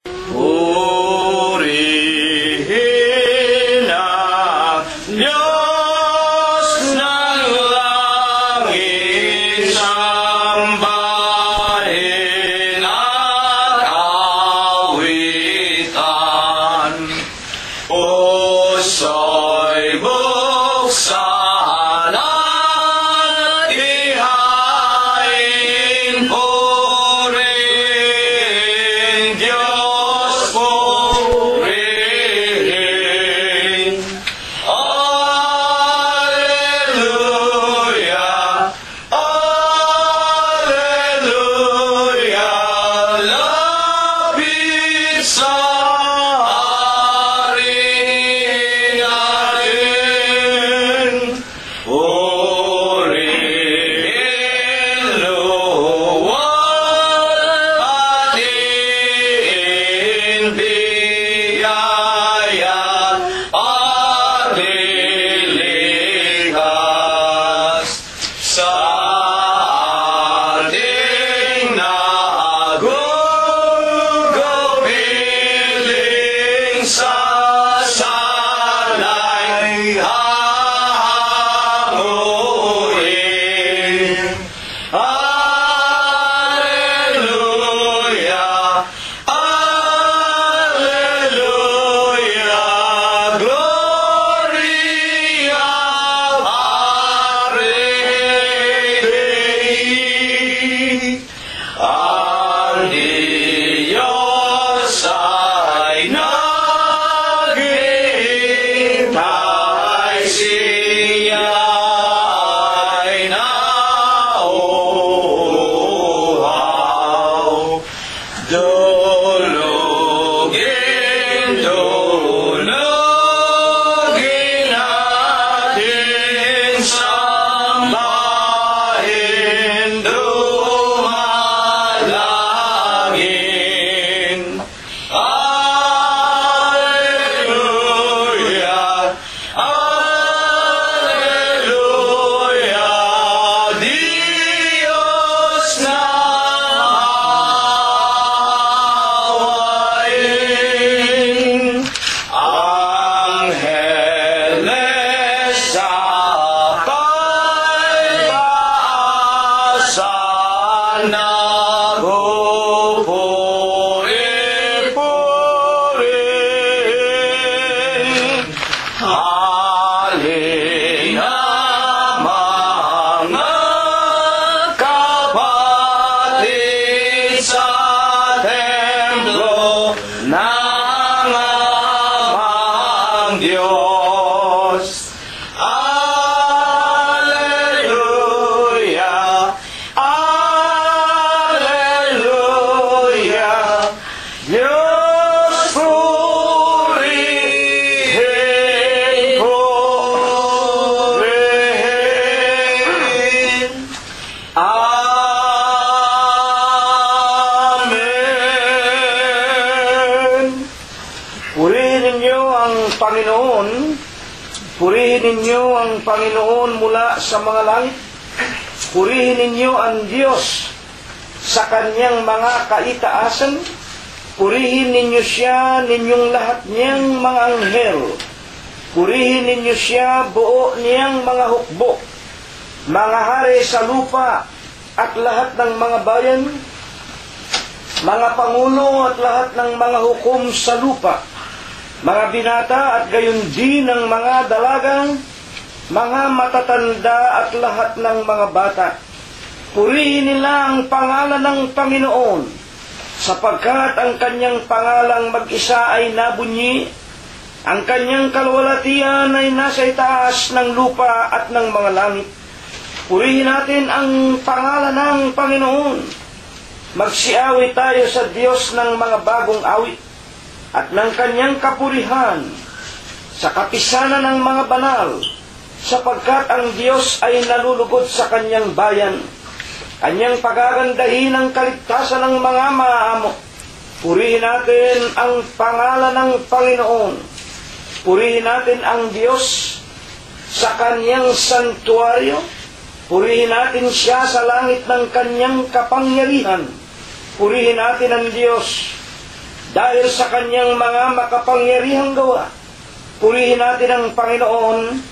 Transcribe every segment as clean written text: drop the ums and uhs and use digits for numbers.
Purihin ang Diyos ng langit, sambahin at awitan. Puso'y buksan at ihain, purihin Diyos, purihin. Alleluia, alleluia, lapit sa hari natin. Purihin luwal, ating biyaya at lilikas sa ating nagugupiling sa sanay hanguin. Alleluia, alleluia, gloria Patri Dei. Ang Diyos ay naghihintay, siya ay nauuhaw. Dulugin, dulugin natin, sambahin, dumalangin. Alleluia, alleluia, Diyos na awayin. Angeles sa pagpaasan, nagpupuri-purihin. Halina mga kapatid sa templo ng amang Diyos. Alleluia, alleluia, Diyos purihin, purihin. Amen. Purihin ninyo ang Panginoon. Purihin ninyo ang Panginoon mula sa mga langit. Purihin ninyo ang Diyos sa kanyang mga kaitaasan. Purihin ninyo siya, ninyong lahat niyang mga anghel. Purihin ninyo siya, buo niyang mga hukbo, mga hari sa lupa at lahat ng mga bayan, mga pangulo at lahat ng mga hukom sa lupa, mga binata at gayon din ng mga dalagang, mga matatanda at lahat ng mga bata. Purihin nila ang pangalan ng Panginoon, sapagkat ang kanyang pangalang mag-isa ay nabunyi, ang kanyang kalwalatian ay nasa itaas ng lupa at ng mga langit. Purihin natin ang pangalan ng Panginoon. Magsiawit tayo sa Diyos ng mga bagong awit at ng kanyang kapurihan sa kapisanan ng mga banal, sapagkat ang Diyos ay nalulugod sa kanyang bayan. Kanyang pagagandahin ang kaligtasan ng mga maamo. Purihin natin ang pangalan ng Panginoon. Purihin natin ang Diyos sa kanyang santuaryo. Purihin natin siya sa langit ng kanyang kapangyarihan. Purihin natin ang Diyos dahil sa kanyang mga makapangyarihang gawa. Purihin natin ang Panginoon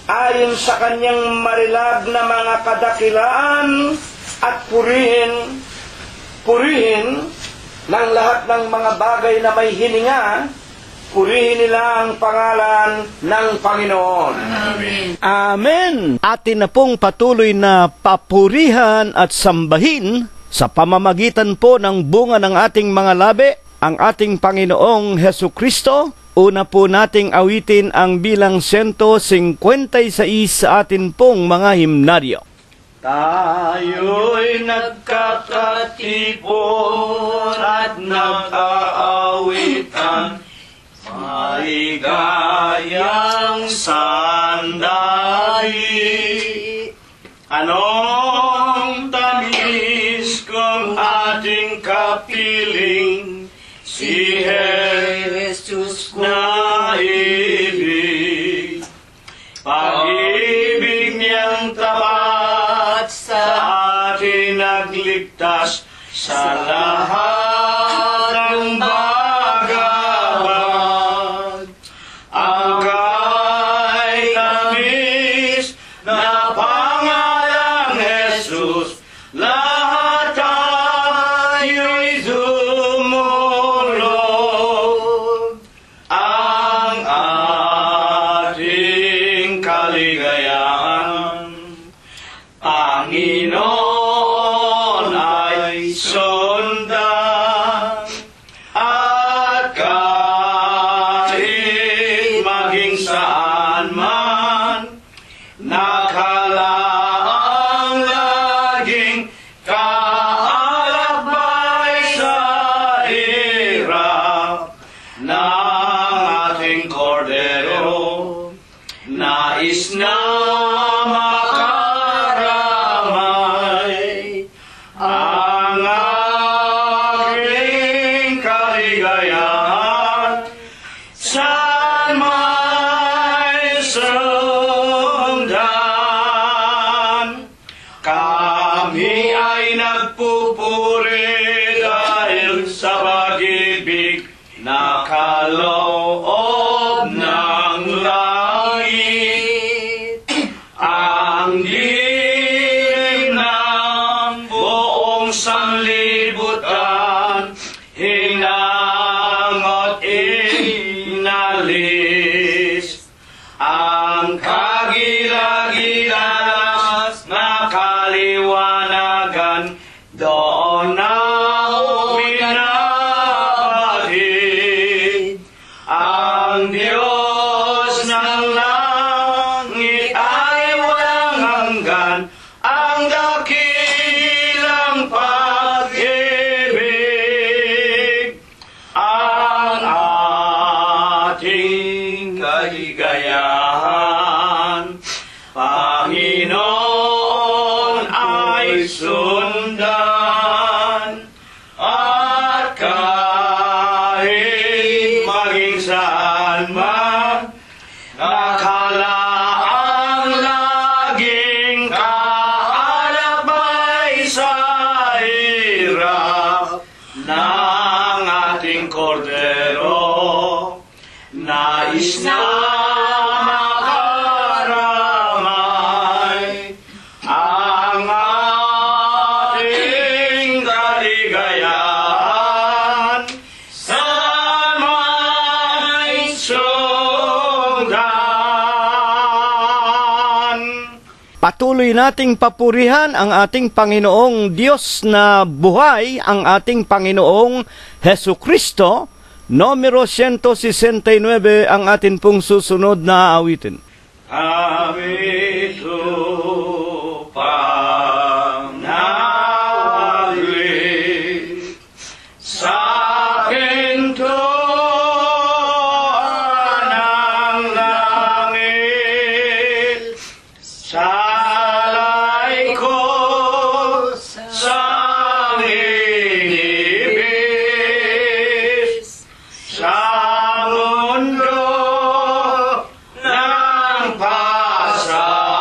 ayon sa kanyang marilag na mga kadakilaan at purihin ng lahat ng mga bagay na may hininga. Purihin nila ang pangalan ng Panginoon. Amen. Amen. Atin na pong patuloy na papurihan at sambahin sa pamamagitan po ng bunga ng ating mga labi ang ating Panginoong Hesukristo. Una po nating awitin ang bilang 156 sa atin pong mga himnaryo. Tayo'y nagkakatipon at nag-aawitan, maligayang sandali. Anong tamis kung ating kapiling, si Jesus na ibig. Pag-ibig niyang tapat sa atin nagligtas sa lahat ng bagabag. Ang kay tamis na pangalang Jesus, lahat tayo'y dumulog. Ang ating kaligayahan, Panginoon ay sundan. At kahit maging saan man, nakalaang laging kaalabay sa hirap ng ating kordero. Nais na makaramay ang aking kaligayahan, saan may sundan. Kami ay nagpupuri dahil sa pag-ibig na kaloob ng langit. Ang dilim ng buong sanlibutan, hinangot inalis. Ang kagilagilas na kaliwanagan, doon na uminabatid. Ang Diyos ng langit ay walang hanggan, ang dakilang pag-ibig. Ang ating kaligayahan, Panginoon ay sundan. At kahit maging saan man, nakalaang laging kaalabay sa hirap ng ating kordero. Nais na makaramay ang ating kaligayahan, saan may sundan. Patuloy nating papurihan ang ating Panginoong Diyos na buhay, ang ating Panginoong Hesukristo. Numero 169 ang atin pong susunod na awitin. Kami tupang nawagli sa pintuan ng langit, sa alay ko sa inibis, sa mundo ng pasay.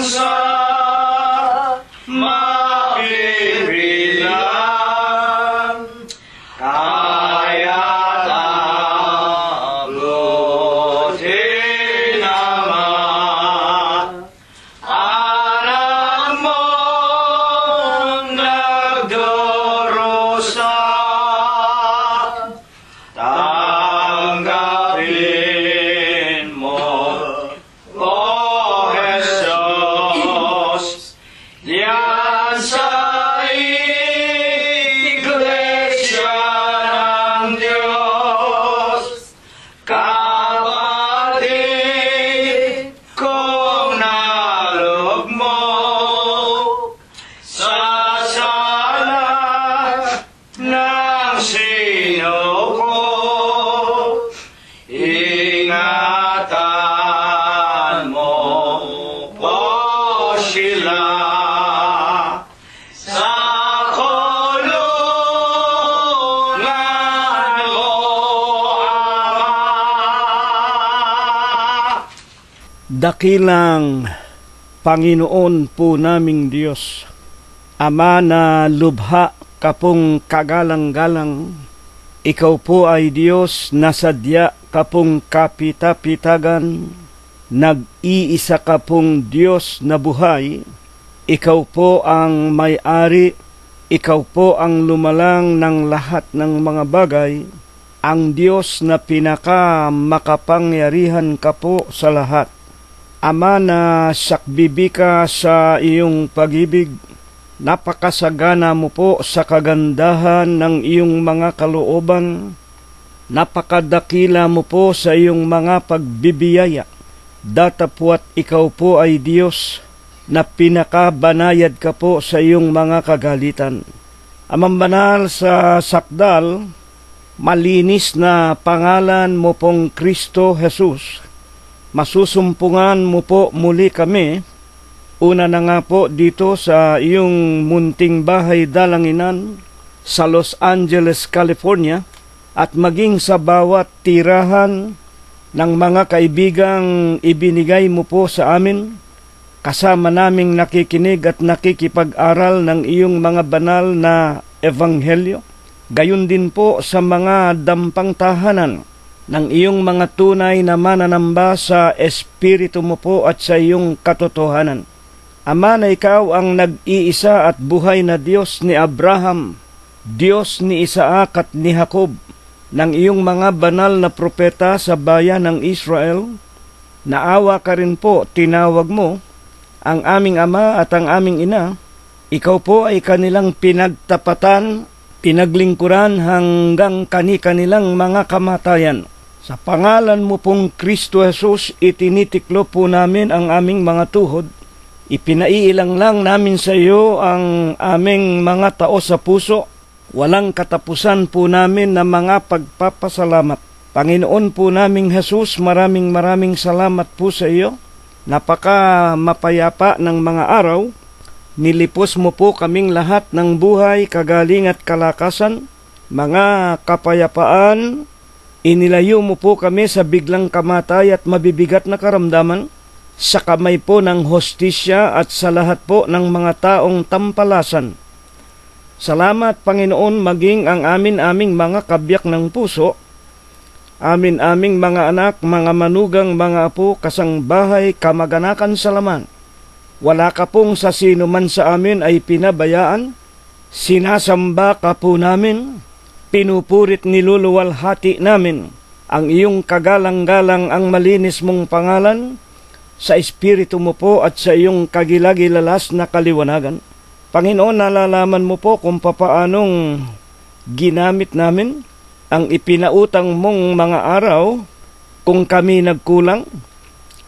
sa makibilang, kaya't abutin naman. Anak mo nagdurusa, tanggapin mo, O Jesus, yan sa Iglesia ng Diyos. Kapatid kong nalog mo, sa sala ng sino ko, ingatan mo po sila sa kulungan mo, Ama. Dakilang Panginoon po naming Diyos, Ama na lubha kapong kagalang-galang, Ikaw po ay Diyos na sadya kapong kapita-pitagan, nag-iisa kapong Diyos na buhay, Ikaw po ang may-ari, Ikaw po ang lumalang ng lahat ng mga bagay, ang Diyos na pinaka-makapangyarihan ka po sa lahat. Ama na sakbibi ka sa iyong pag-ibig, napakasagana mo po sa kagandahan ng iyong mga kalooban, napakadakila mo po sa iyong mga pagbibiyaya, datapwat ikaw po ay Diyos na pinakabanayad ka po sa iyong mga kagalitan. Amang banal sa sakdal, malinis na pangalan mo pong Kristo Jesus, masusumpungan mo po muli kami. Una na nga po dito sa iyong munting bahay dalanginan sa Los Angeles, California, at maging sa bawat tirahan ng mga kaibigang ibinigay mo po sa amin, kasama naming nakikinig at nakikipag-aral ng iyong mga banal na ebanghelyo. Gayon din po sa mga dampang tahanan ng iyong mga tunay na mananamba sa Espiritu mo po at sa iyong katotohanan. Ama na ikaw ang nag-iisa at buhay na Diyos ni Abraham, Diyos ni Isaac at ni Jacob, ng iyong mga banal na propeta sa bayan ng Israel, naawa ka rin po, tinawag mo ang aming ama at ang aming ina. Ikaw po ay kanilang pinagtapatan, pinaglingkuran hanggang kani-kanilang mga kamatayan. Sa pangalan mo pong Kristo Jesus, itinitiklo po namin ang aming mga tuhod. Ipinaiilang lang namin sa iyo ang aming mga tao sa puso. Walang katapusan po namin na mga pagpapasalamat. Panginoon po naming Jesus, maraming salamat po sa iyo. Napaka mapayapa ng mga araw. Nilipos mo po kaming lahat ng buhay, kagaling at kalakasan. Mga kapayapaan, inilayo mo po kami sa biglang kamatay at mabibigat na karamdaman, sa kamay po ng hostisya at sa lahat po ng mga taong tampalasan. Salamat, Panginoon, maging ang aming mga kabiyak ng puso, aming mga anak, mga manugang, mga apo, kasangbahay, kamag-anakan sa laman. Wala ka pong sa sino man sa amin ay pinabayaan, sinasamba ka po namin, pinupurit niluluwalhati namin ang iyong kagalang-galang ang malinis mong pangalan, sa Espiritu mo po at sa iyong kagilagilalas na kaliwanagan. Panginoon, nalalaman mo po kung papaanong ginamit namin ang ipinautang mong mga araw, kung kami nagkulang,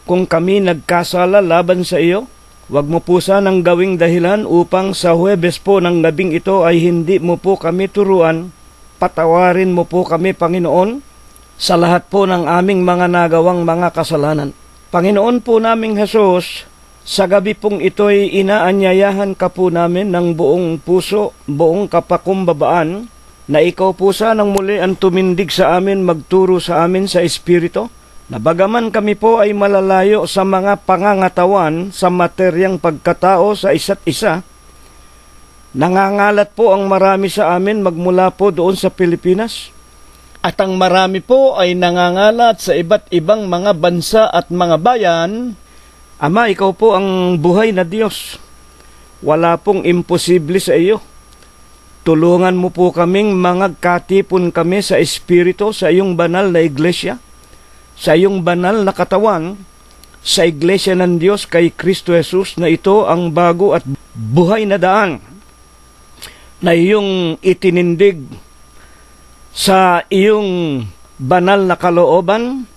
kung kami nagkasala laban sa iyo. Huwag mo po sanang gawing dahilan upang sa Huwebes po ng gabing ito ay hindi mo po kami turuan. Patawarin mo po kami, Panginoon, sa lahat po ng aming mga nagawang mga kasalanan. Panginoon po naming Jesus, sa gabi pong ito'y inaanyayahan ka po namin ng buong puso, buong kapakumbabaan, na ikaw po sanang muli ang tumindig sa amin, magturo sa amin sa Espiritu, na bagaman kami po ay malalayo sa mga pangangatawan sa materyang pagkatao sa isa't isa, nangangalat po ang marami sa amin magmula po doon sa Pilipinas. At ang marami po ay nangangalat sa iba't ibang mga bansa at mga bayan. Ama, ikaw po ang buhay na Diyos. Wala pong imposible sa iyo. Tulungan mo po kaming katipon kami sa Espiritu sa iyong banal na iglesia, sa iyong banal na katawan, sa iglesia ng Diyos kay Kristo Jesus, na ito ang bago at buhay na daan na iyong itinindig sa iyong banal na kalooban,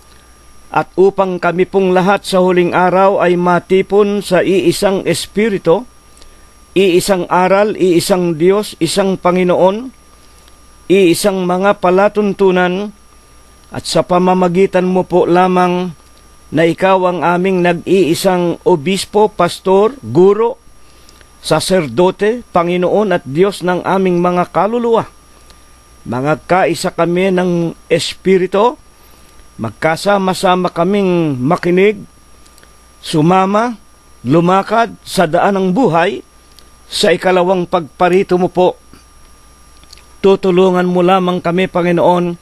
at upang kami pong lahat sa huling araw ay matipon sa iisang Espiritu, iisang aral, iisang Diyos, isang Panginoon, iisang mga palatuntunan, at sa pamamagitan mo po lamang na ikaw ang aming nag-iisang obispo, pastor, guro, saserdote, Panginoon at Diyos ng aming mga kaluluwa. Magkaisa kami ng Espiritu, magkasama-sama kaming makinig, sumama, lumakad sa daan ng buhay, sa ikalawang pagparito mo po. Tutulungan mo lamang kami, Panginoon,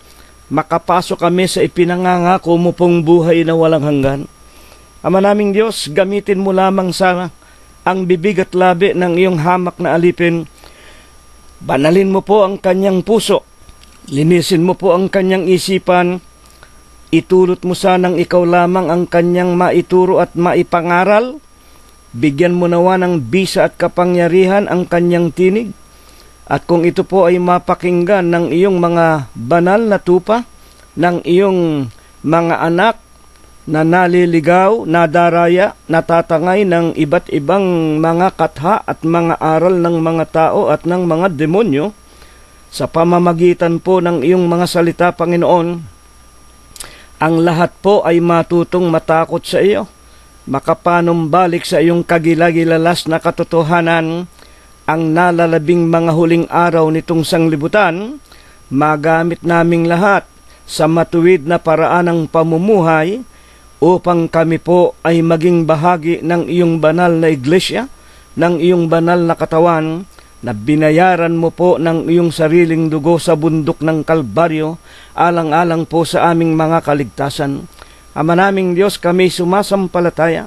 makapasok kami sa ipinangangako mo pong buhay na walang hanggan. Ama naming Diyos, gamitin mo lamang sana ang bibig at labi ng iyong hamak na alipin. Banalin mo po ang kanyang puso. Linisin mo po ang kanyang isipan. Itulot mo sanang ikaw lamang ang kanyang maituro at maipangaral. Bigyan mo nawa ng bisa at kapangyarihan ang kanyang tinig. At kung ito po ay mapakinggan ng iyong mga banal na tupa, ng iyong mga anak na naliligaw, nadaraya, natatangay ng iba't ibang mga katha at mga aral ng mga tao at ng mga demonyo, sa pamamagitan po ng iyong mga salita, Panginoon, ang lahat po ay matutong matakot sa iyo, makapanumbalik sa iyong kagilagilalas na katotohanan. Ang nalalabing mga huling araw nitong sanglibutan, magamit naming lahat sa matuwid na paraan ng pamumuhay upang kami po ay maging bahagi ng iyong banal na iglesia, ng iyong banal na katawan, na binayaran mo po ng iyong sariling dugo sa bundok ng Kalbaryo, alang-alang po sa aming mga kaligtasan. Ama naming Diyos, kami sumasampalataya,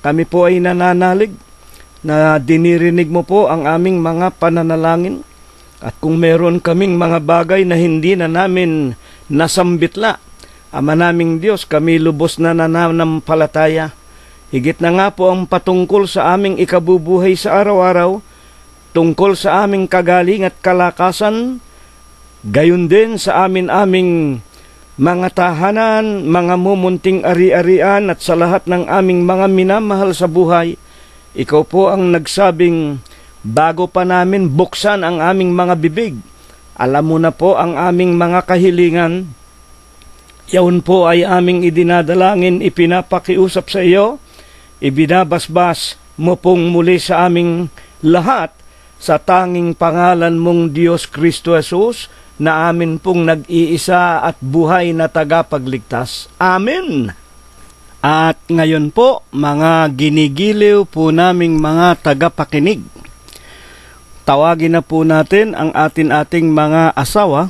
kami po ay nananalig, na dinirinig mo po ang aming mga pananalangin, at kung meron kaming mga bagay na hindi na namin nasambitla, Ama naming Diyos, kami lubos na nananampalataya. Higit na nga po ang patungkol sa aming ikabubuhay sa araw-araw, tungkol sa aming kagaling at kalakasan, gayon din sa aming mga tahanan, mga mumunting ari-arian, at sa lahat ng aming mga minamahal sa buhay. Ikaw po ang nagsabing, bago pa namin buksan ang aming mga bibig, alam mo na po ang aming mga kahilingan. Yaon po ay aming idinadalangin, ipinapakiusap sa iyo, ibinabasbas mo pong muli sa aming lahat, sa tanging pangalan mong Diyos Kristo Jesus, na amin pong nag-iisa at buhay na tagapagligtas. Amen. At ngayon po, mga ginigiliw po naming mga tagapakinig, tawagin na po natin ang ating mga asawa,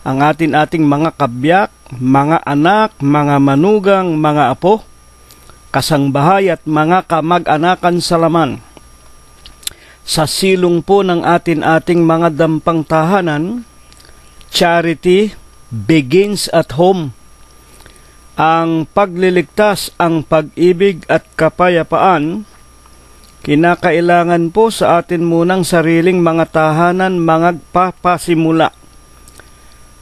ang ating mga kabiyak, mga anak, mga manugang, mga apo, kasangbahay at mga kamag-anakan sa laman. Sa silong po ng ating mga dampang tahanan, charity begins at home. Ang pagliligtas, ang pag-ibig at kapayapaan, kinakailangan po sa atin munang sariling mga tahanan magpapasimula.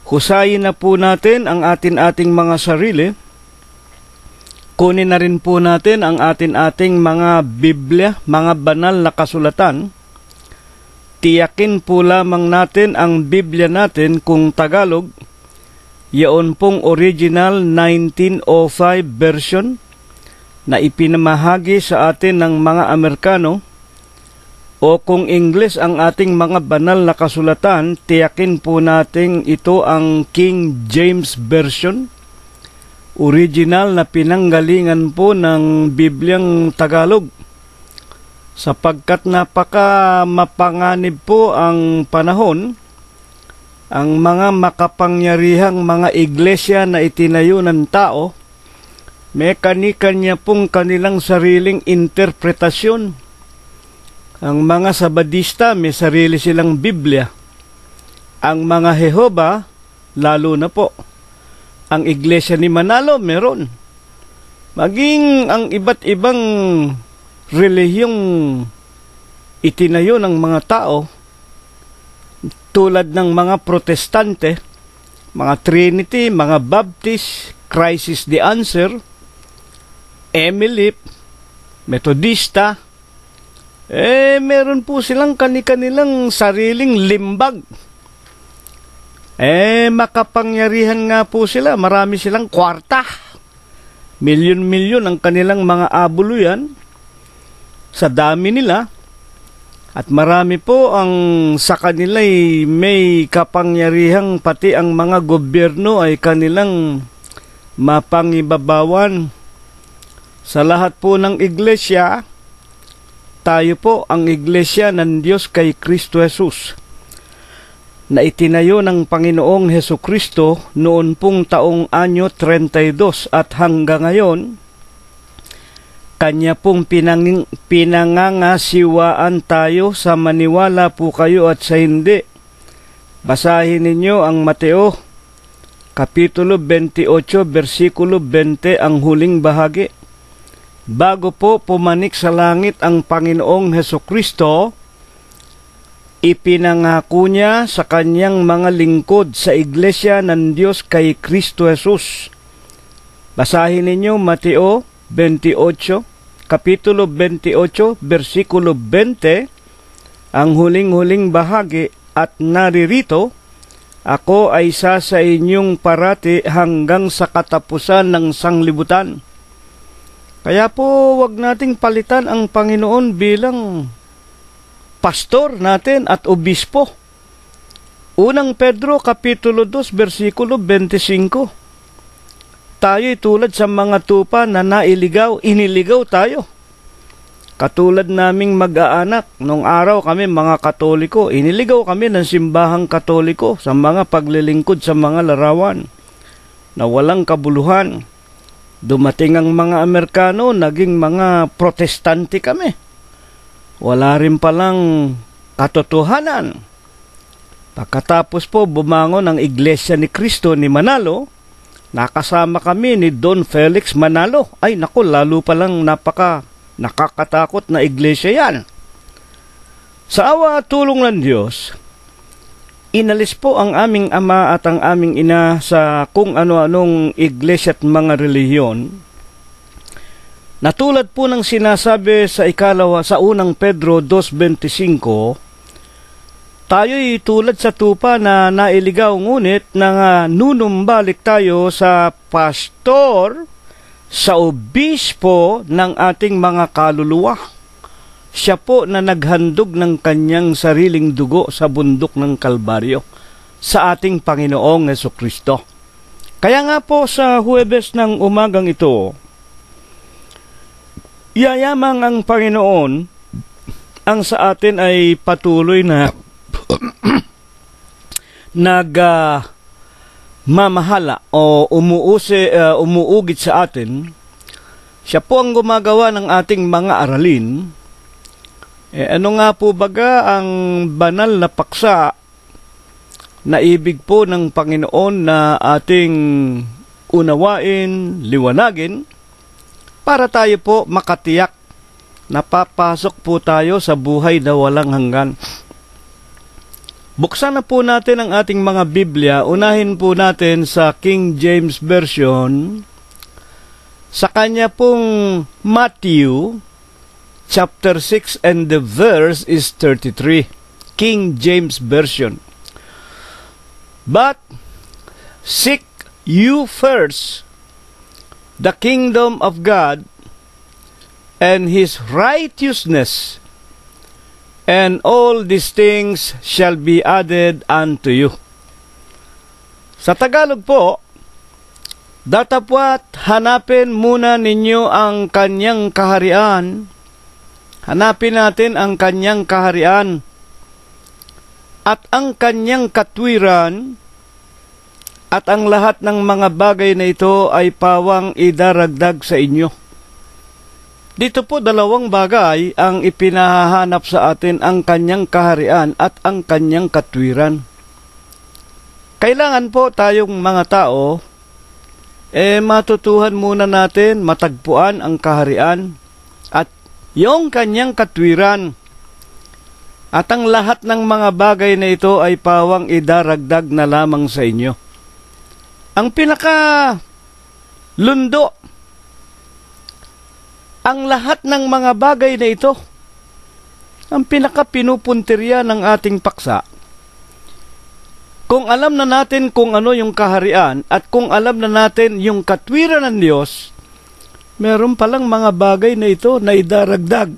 Husayin na po natin ang ating mga sarili. Kunin na rin po natin ang ating mga Biblia, mga banal na kasulatan. Tiyakin po lamang natin ang Biblia natin kung Tagalog. Yaon pong original 1905 version na ipinamahagi sa atin ng mga Amerikano. O kung English ang ating mga banal na kasulatan, tiyakin po natin ito ang King James Version. original na pinanggalingan po ng Bibliang Tagalog, sapagkat napaka mapanganib po ang panahon. Ang mga makapangyarihang mga iglesia na itinayo ng tao, may kani-kanya pong kanilang sariling interpretasyon. Ang mga Sabadista, may sarili silang Biblia. Ang mga Jehova, lalo na po. Ang Iglesia ni Manalo, meron. Maging ang iba't ibang relihiyong itinayo ng mga tao, tulad ng mga Protestante, mga Trinity, mga Baptist, Christ is the Answer, Emilip, Metodista, meron po silang kanilang sariling limbag. Makapangyarihan nga po sila, marami silang kwarta. Milyon-milyon ang kanilang mga abuluyan sa dami nila. At marami po ang sa kanila'y may kapangyarihang pati ang mga gobyerno ay kanilang mapangibabawan. Sa lahat po ng iglesia, tayo po ang iglesia ng Diyos kay Kristo Jesus, na itinayo ng Panginoong Hesukristo noon pong taong anyo 32 at hanggang ngayon, Kanya pong pinangangasiwaan tayo sa maniwala po kayo at sa hindi. Basahin ninyo ang Mateo, Kapitulo 28, versikulo 20, ang huling bahagi. Bago po pumanik sa langit ang Panginoong Hesukristo, ipinangako niya sa kanyang mga lingkod sa iglesia ng Diyos kay Kristo Jesus. Basahin ninyo Mateo 28, Kapitulo 28, versikulo 20, ang huling-huling bahagi, at naririto, ako ay isa sa inyong parati hanggang sa katapusan ng sanglibutan. Kaya po, wag nating palitan ang Panginoon bilang pastor natin at obispo. Unang Pedro, Kapitulo 2, versikulo 25. Tayo'y tulad sa mga tupa na iniligaw tayo. Katulad naming mag-aanak, nung araw kami mga Katoliko, iniligaw kami ng simbahang Katoliko sa mga paglilingkod sa mga larawan na walang kabuluhan. Dumating ang mga Amerikano, naging mga Protestante kami. Wala rin palang katotohanan. Pagkatapos po bumangon ang Iglesia ni Kristo ni Manalo, nakasama kami ni Don Felix Manalo. Ay naku, lalo palang nakakatakot na iglesia yan. Sa awa at tulong ng Diyos, inalis po ang aming ama at ang aming ina sa kung ano-anong iglesia at mga relihiyon. Natulad po ng sinasabi sa unang Pedro 2.25, tayo'y tulad sa tupa na nailigaw, ngunit nunumbalik tayo sa pastor, sa obispo ng ating mga kaluluwa. Siya po na naghandog ng kanyang sariling dugo sa bundok ng Kalbaryo sa ating Panginoong Hesukristo. Kaya nga po sa Huwebes ng umagang ito, yayamang ang Panginoon ang sa atin ay patuloy na mamahala o umuugit sa atin. Siya po ang gumagawa ng ating mga aralin. Ano nga po baga ang banal na paksa na ibig po ng Panginoon na ating unawain, liwanagin, para tayo po makatiyak na papasok po tayo sa buhay na walang hanggan. Buksan na po natin ang ating mga Biblia. Unahin po natin sa King James Version. Sa kanya pong Matthew, chapter 6, and the verse is 33. King James Version. But seek you first the kingdom of God and His righteousness, and all these things shall be added unto you. Sa Tagalog po, Datapwat hanapin muna ninyo ang kanyang kaharian. Hanapin natin ang kanyang kaharian at ang kanyang katwiran, at ang lahat ng mga bagay na ito ay pawang idaragdag sa inyo. Dito po dalawang bagay ang ipinahahanap sa atin, ang kanyang kaharian at ang kanyang katwiran. Kailangan po tayong mga tao, matutuhan muna natin matagpuan ang kaharian at yung kanyang katwiran. At ang lahat ng mga bagay na ito ay pawang idaragdag na lamang sa inyo. Ang lundo, ang lahat ng mga bagay na ito, ang pinupuntirya ng ating paksa. Kung alam na natin kung ano yung kaharian at kung alam na natin yung katwiran ng Diyos, meron palang mga bagay na ito na idaragdag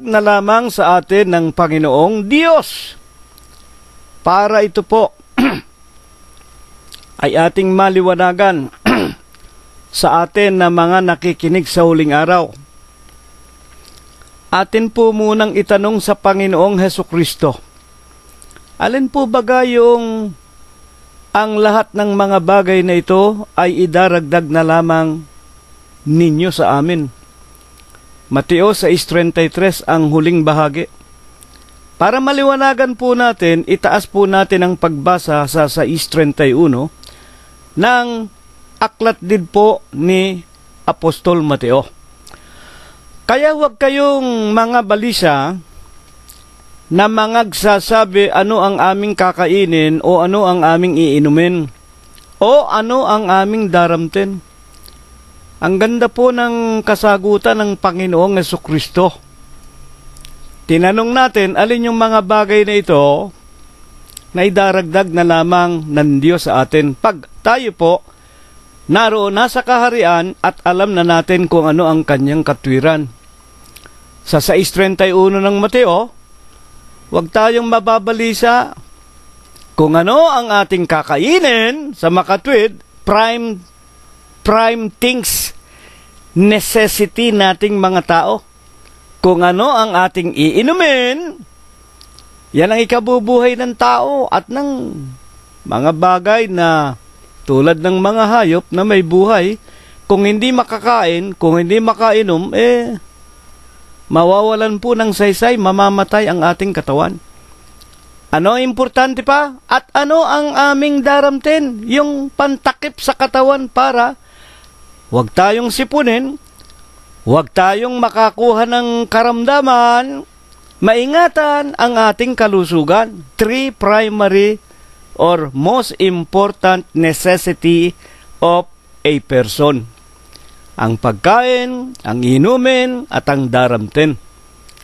na lamang sa atin ng Panginoong Diyos. Para ito po ay ating maliwanagan sa atin na mga nakikinig sa huling araw. Atin po munang itanong sa Panginoong Hesukristo, alin po baga yung ang lahat ng mga bagay na ito ay idaragdag na lamang ninyo sa amin? Mateo 6:33 ang huling bahagi. Para maliwanagan po natin, itaas po natin ang pagbasa sa 6:31 ng aklat din po ni Apostol Mateo. Kaya huwag kayong mga balisa na mangagsasabi ano ang aming kakainin o ano ang aming iinumin o ano ang aming daramtin. Ang ganda po ng kasagutan ng Panginoong Hesukristo. Tinanong natin, alin yung mga bagay na ito na idaragdag na lamang ng Diyos sa atin pag tayo po naroon nasa kaharian at alam na natin kung ano ang kanyang katwiran. Sa 6:31 ng Mateo, huwag tayong mababalisa kung ano ang ating kakainin sa makatwid, prime things, necessity nating mga tao. Kung ano ang ating iinumin, yan ang ikabubuhay ng tao at ng mga bagay na tulad ng mga hayop na may buhay. Kung hindi makakain, kung hindi makainom, mawawalan po ng saysay, mamamatay ang ating katawan. Ano ang importante pa? At ano ang aming daramtin? Yung pantakip sa katawan para huwag tayong sipunin, huwag tayong makakuha ng karamdaman, maingatan ang ating kalusugan. 3 primary or most important necessity of a person. Ang pagkain, ang inumin, at ang daramtin.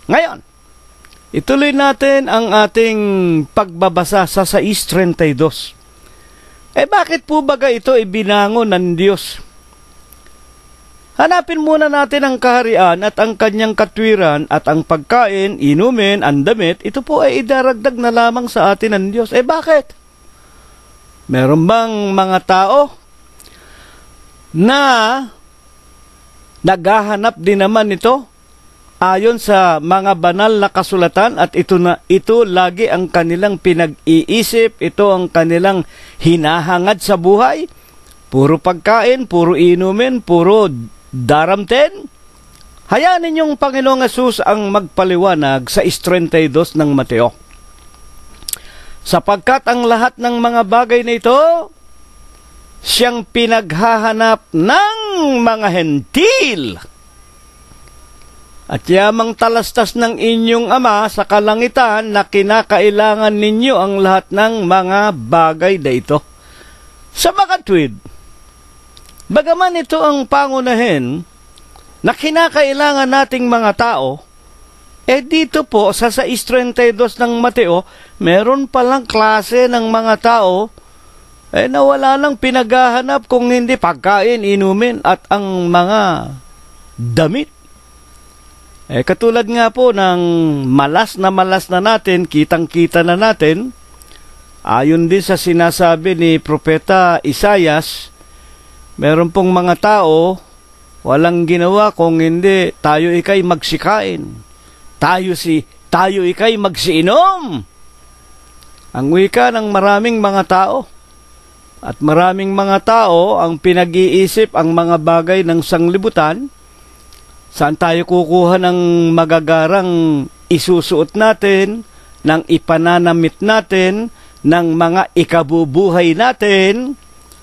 Ngayon, ituloy natin ang ating pagbabasa sa 6:32. Bakit po baga ito ibinangon ng Diyos? Hanapin muna natin ang kaharian at ang kanyang katwiran at ang pagkain, inumin, ang damit, ito po ay idaragdag na lamang sa atin ng Diyos. Bakit? Meron bang mga tao na naghahanap din naman ito ayon sa mga banal na kasulatan at ito lagi ang kanilang pinag-iisip, ito ang kanilang hinahangad sa buhay? Puro pagkain, puro inumin, puro daramten? Hayaan ninyong Panginoong Hesus ang magpaliwanag sa 6:32 ng Mateo. Sapagkat ang lahat ng mga bagay na ito, siyang pinaghahanap ng mga hentil. At yamang talastas ng inyong Ama sa kalangitan na kinakailangan ninyo ang lahat ng mga bagay na ito. Sa makatwid, bagaman ito ang pangunahin na kinakailangan nating mga tao, dito po sa 6:32 ng Mateo, meron palang klase ng mga tao na wala nang pinaghahanap kung hindi pagkain, inumin at ang mga damit. Katulad nga po ng malas na natin, kitang-kita na natin, ayon din sa sinasabi ni Propeta Isayas Meron pong mga tao, walang ginawa kung hindi tayo ikay magsikain. Tayo ikay magsiinom. Ang wika ng maraming mga tao. At maraming mga tao ang pinag-iisip ang mga bagay ng sanglibutan. Saan tayo kukuha ng magagarang isusuot natin, ng ipananamit natin, ng mga ikabubuhay natin,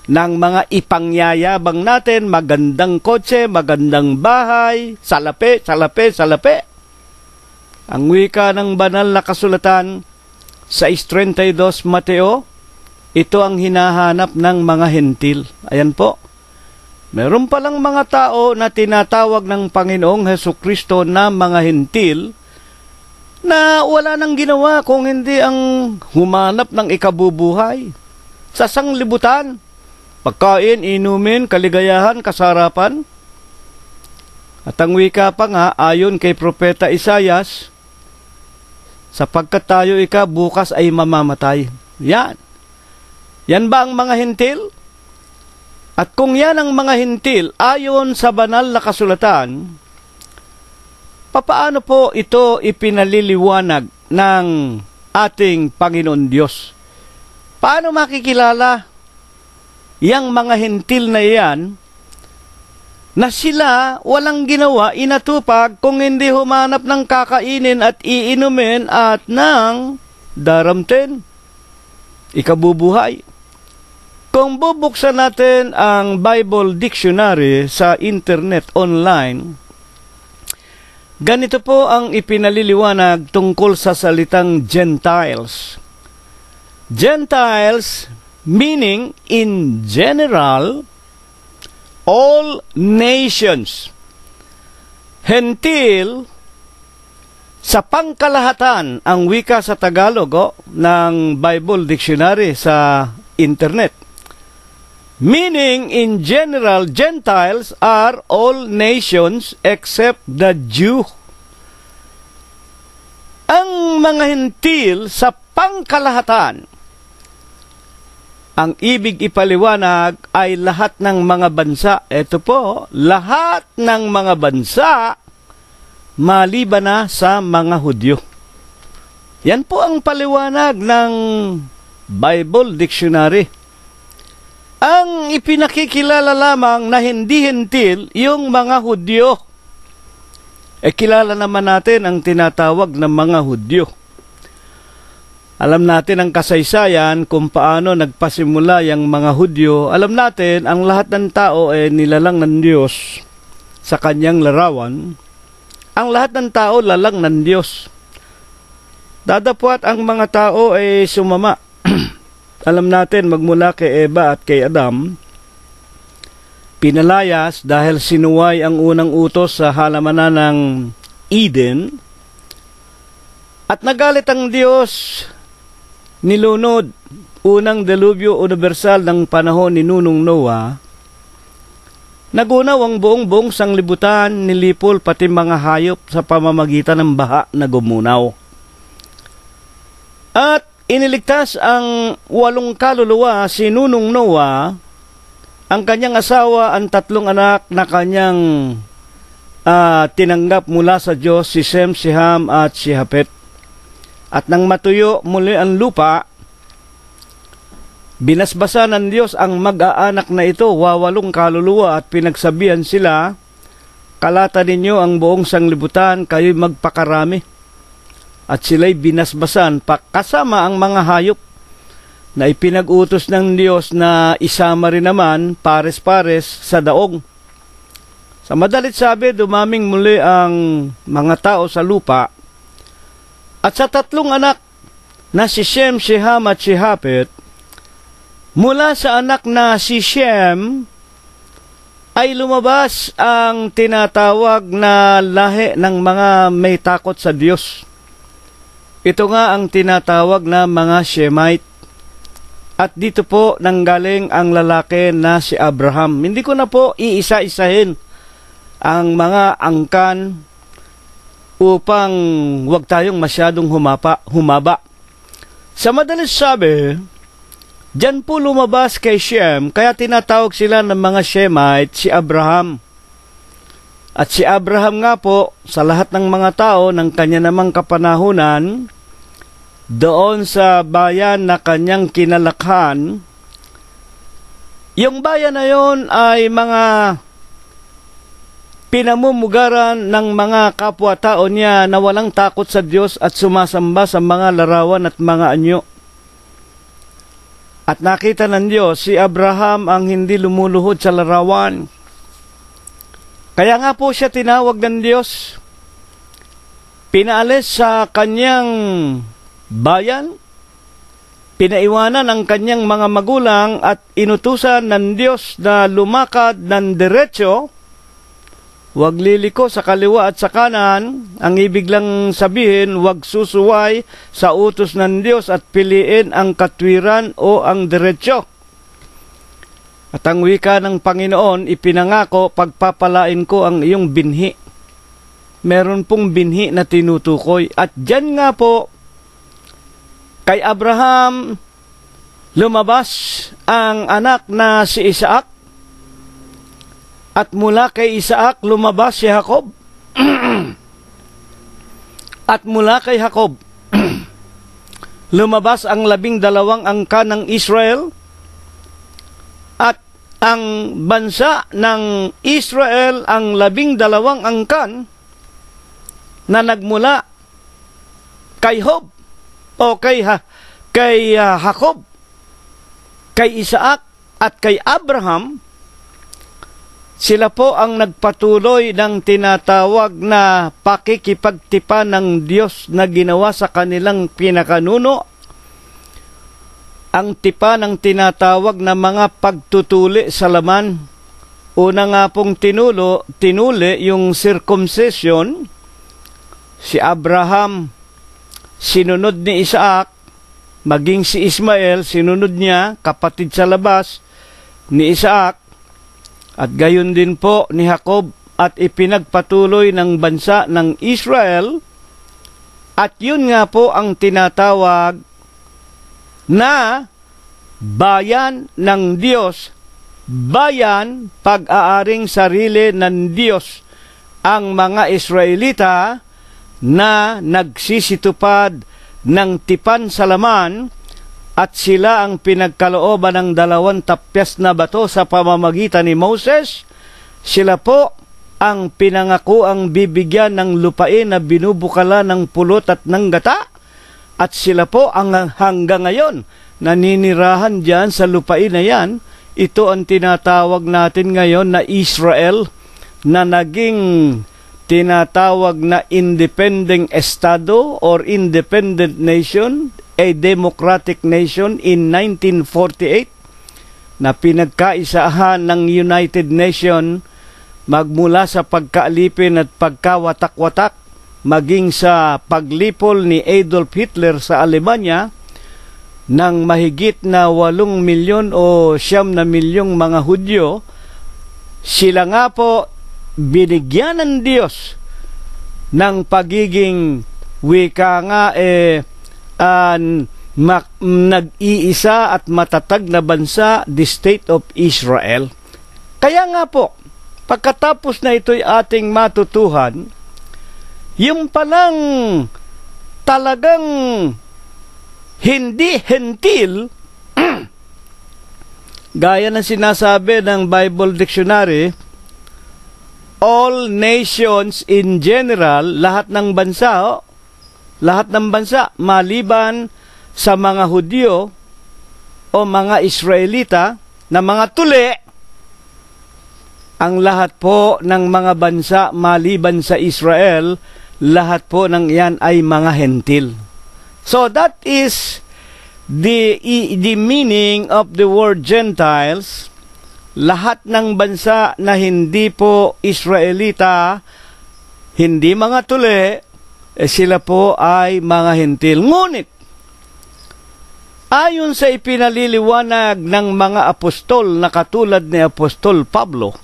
ng mga ipangyayabang natin, magandang kotse, magandang bahay, salapi. Ang wika ng banal na kasulatan sa 6:32 Mateo, ito ang hinahanap ng mga hentil. Ayan po. Meron palang mga tao na tinatawag ng Panginoong Hesukristo na mga hentil na wala nang ginawa kung hindi ang humanap ng ikabubuhay sa sanglibutan. Pagkain, inumin, kaligayahan, kasarapan. At ang wika pa nga, ayon kay Propeta Isayas, sapagkat tayo bukas ay mamamatay. Yan. Yan ba ang mga hentil? At kung yan ang mga hentil, ayon sa banal na kasulatan, papaano po ito ipinaliliwanag ng ating Panginoon Diyos? Paano makikilala yang mga hentil na yan na sila walang ginawa, inatupag kung hindi humanap ng kakainin at iinumin at ng daramten, ikabubuhay? Kung bubuksan natin ang Bible Dictionary sa internet online, ganito po ang ipinaliliwanag tungkol sa salitang Gentiles. Gentiles meaning in general, all nations. Hentil, sa pangkalahatan, ang wika sa Tagalog ng Bible Dictionary sa internet. Meaning, in general, Gentiles are all nations except the Jew. Ang mga hentil sa pangkalahatan, ang ibig ipaliwanag ay lahat ng mga bansa. Ito po, lahat ng mga bansa maliban na sa mga Hudyo. Yan po ang paliwanag ng Bible Dictionary. Ang ipinakikilala lamang na hindi hentil, yung mga Hudyo. Kilala naman natin ang tinatawag ng mga Hudyo. Alam natin ang kasaysayan kung paano nagpasimula yung mga Hudyo. Alam natin, ang lahat ng tao ay nilalang ng Diyos sa kanyang larawan. Ang lahat ng tao lalang ng Diyos. Dadapwat ang mga tao ay sumama. Alam natin, magmula kay Eva at kay Adam, pinalayas dahil sinuway ang unang utos sa halamanan ng Eden. At nagalit ang Diyos, nilunod unang delubyo universal ng panahon ni Nunong Noah. Nagunaw ang buong sanglibutan, nilipol pati mga hayop sa pamamagitan ng baha na gumunaw. At iniligtas ang 8 kaluluwa si Nunong Noah, ang kanyang asawa, ang 3 anak na kanyang tinanggap mula sa Diyos, si Sem, si Ham at si Hapet. At nang matuyo muli ang lupa, binasbasa ng Diyos ang mag-aanak na ito, 8 kaluluwa, at pinagsabihan sila, kalata ninyo ang buong sanglibutan, kayo'y magpakarami. At sila'y binasbasan kasama ang mga hayop na ipinag-utos ng Diyos na isama rin naman pares-pares sa daong. Sa madalit sabi, dumaming muli ang mga tao sa lupa. At sa 3 anak na si Shem, si Ham at si Hapet, mula sa anak na si Shem ay lumabas ang tinatawag na lahi ng mga may takot sa Diyos. Ito nga ang tinatawag na mga Shemite. At dito po nanggaling ang lalaki na si Abraham. Hindi ko na po iisa-isahin ang mga angkan upang wag tayong masyadong humaba. Sa madalis sabi, Diyan po lumabas kay Shem, kaya tinatawag sila ng mga Shemite si Abraham. At si Abraham nga po, sa lahat ng mga tao ng kanya namang kapanahunan, doon sa bayan na kanyang kinalakhan, yung bayan na yon ay mga pinamumugaran ng mga kapwa-tao niya na walang takot sa Diyos at sumasamba sa mga larawan at mga anyo. At nakita ng Diyos, si Abraham ang hindi lumuluhod sa larawan. Kaya nga po siya tinawag ng Diyos. Pinaalis sa kanyang bayan, pinaiwanan ang kanyang mga magulang at inutusan ng Diyos na lumakad ng diretso, huwag liliko sa kaliwa at sa kanan. Ang ibig lang sabihin, huwag susuway sa utos ng Diyos at piliin ang katwiran o ang diretsyo. At ang wika ng Panginoon, ipinangako, pagpapalain ko ang iyong binhi. Meron pong binhi na tinutukoy. At dyan nga po, kay Abraham, lumabas ang anak na si Isaac. At mula kay Isaac, lumabas si Jacob. At mula kay Jacob, lumabas ang 12 angkan ng Israel. At ang bansa ng Israel, ang 12 angkan na nagmula kay Job o kay Jacob, kay Isaac at kay Abraham, sila po ang nagpatuloy ng tinatawag na pakikipagtipan ng Diyos na ginawa sa kanilang pinakanuno. Ang tipa ng tinatawag na mga pagtutuli sa laman. Una nga pong tinuli yung circumcision. Si Abraham, sinunod ni Isaac, maging si Ismael, sinunod niya, kapatid sa labas ni Isaac. At gayon din po ni Jacob at ipinagpatuloy ng bansa ng Israel. At yun nga po ang tinatawag na bayan ng Diyos, bayan pag-aaring sarili ng Diyos, ang mga Israelita na nagsisitupad ng tipan sa laman. At sila ang pinagkalooban ng 2 tapyas na bato sa pamamagitan ni Moses. Sila po ang pinangako ang bibigyan ng lupain na binubukala ng pulot at ng gata. At sila po ang hanggang ngayon naninirahan dyan sa lupain na yan. Ito ang tinatawag natin ngayon na Israel, na naging tinatawag na independent estado or independent nation, a democratic nation in 1948 na pinagkaisahan ng United Nations magmula sa pagkaalipin at pagkawatak-watak maging sa paglipol ni Adolf Hitler sa Alemanya ng mahigit na 8 milyon o 9 milyong mga Hudyo. Sila nga po binigyan ng Diyos ng pagiging wika nga nag-iisa at matatag na bansa, the State of Israel. Kaya nga po, pagkatapos na ito'y ating matutuhan, yung palang talagang hindi hentil, gaya ng sinasabi ng Bible Dictionary, all nations in general, lahat ng bansa, maliban sa mga Hudyo o mga Israelita na mga tuli, ang lahat po ng mga bansa maliban sa Israel, lahat po ng iyan ay mga hentil. So that is the meaning of the word Gentiles. Lahat ng bansa na hindi po Israelita, hindi mga tuli, sila po ay mga hentil. Ngunit, ayon sa ipinaliliwanag ng mga apostol na katulad ni Apostol Pablo,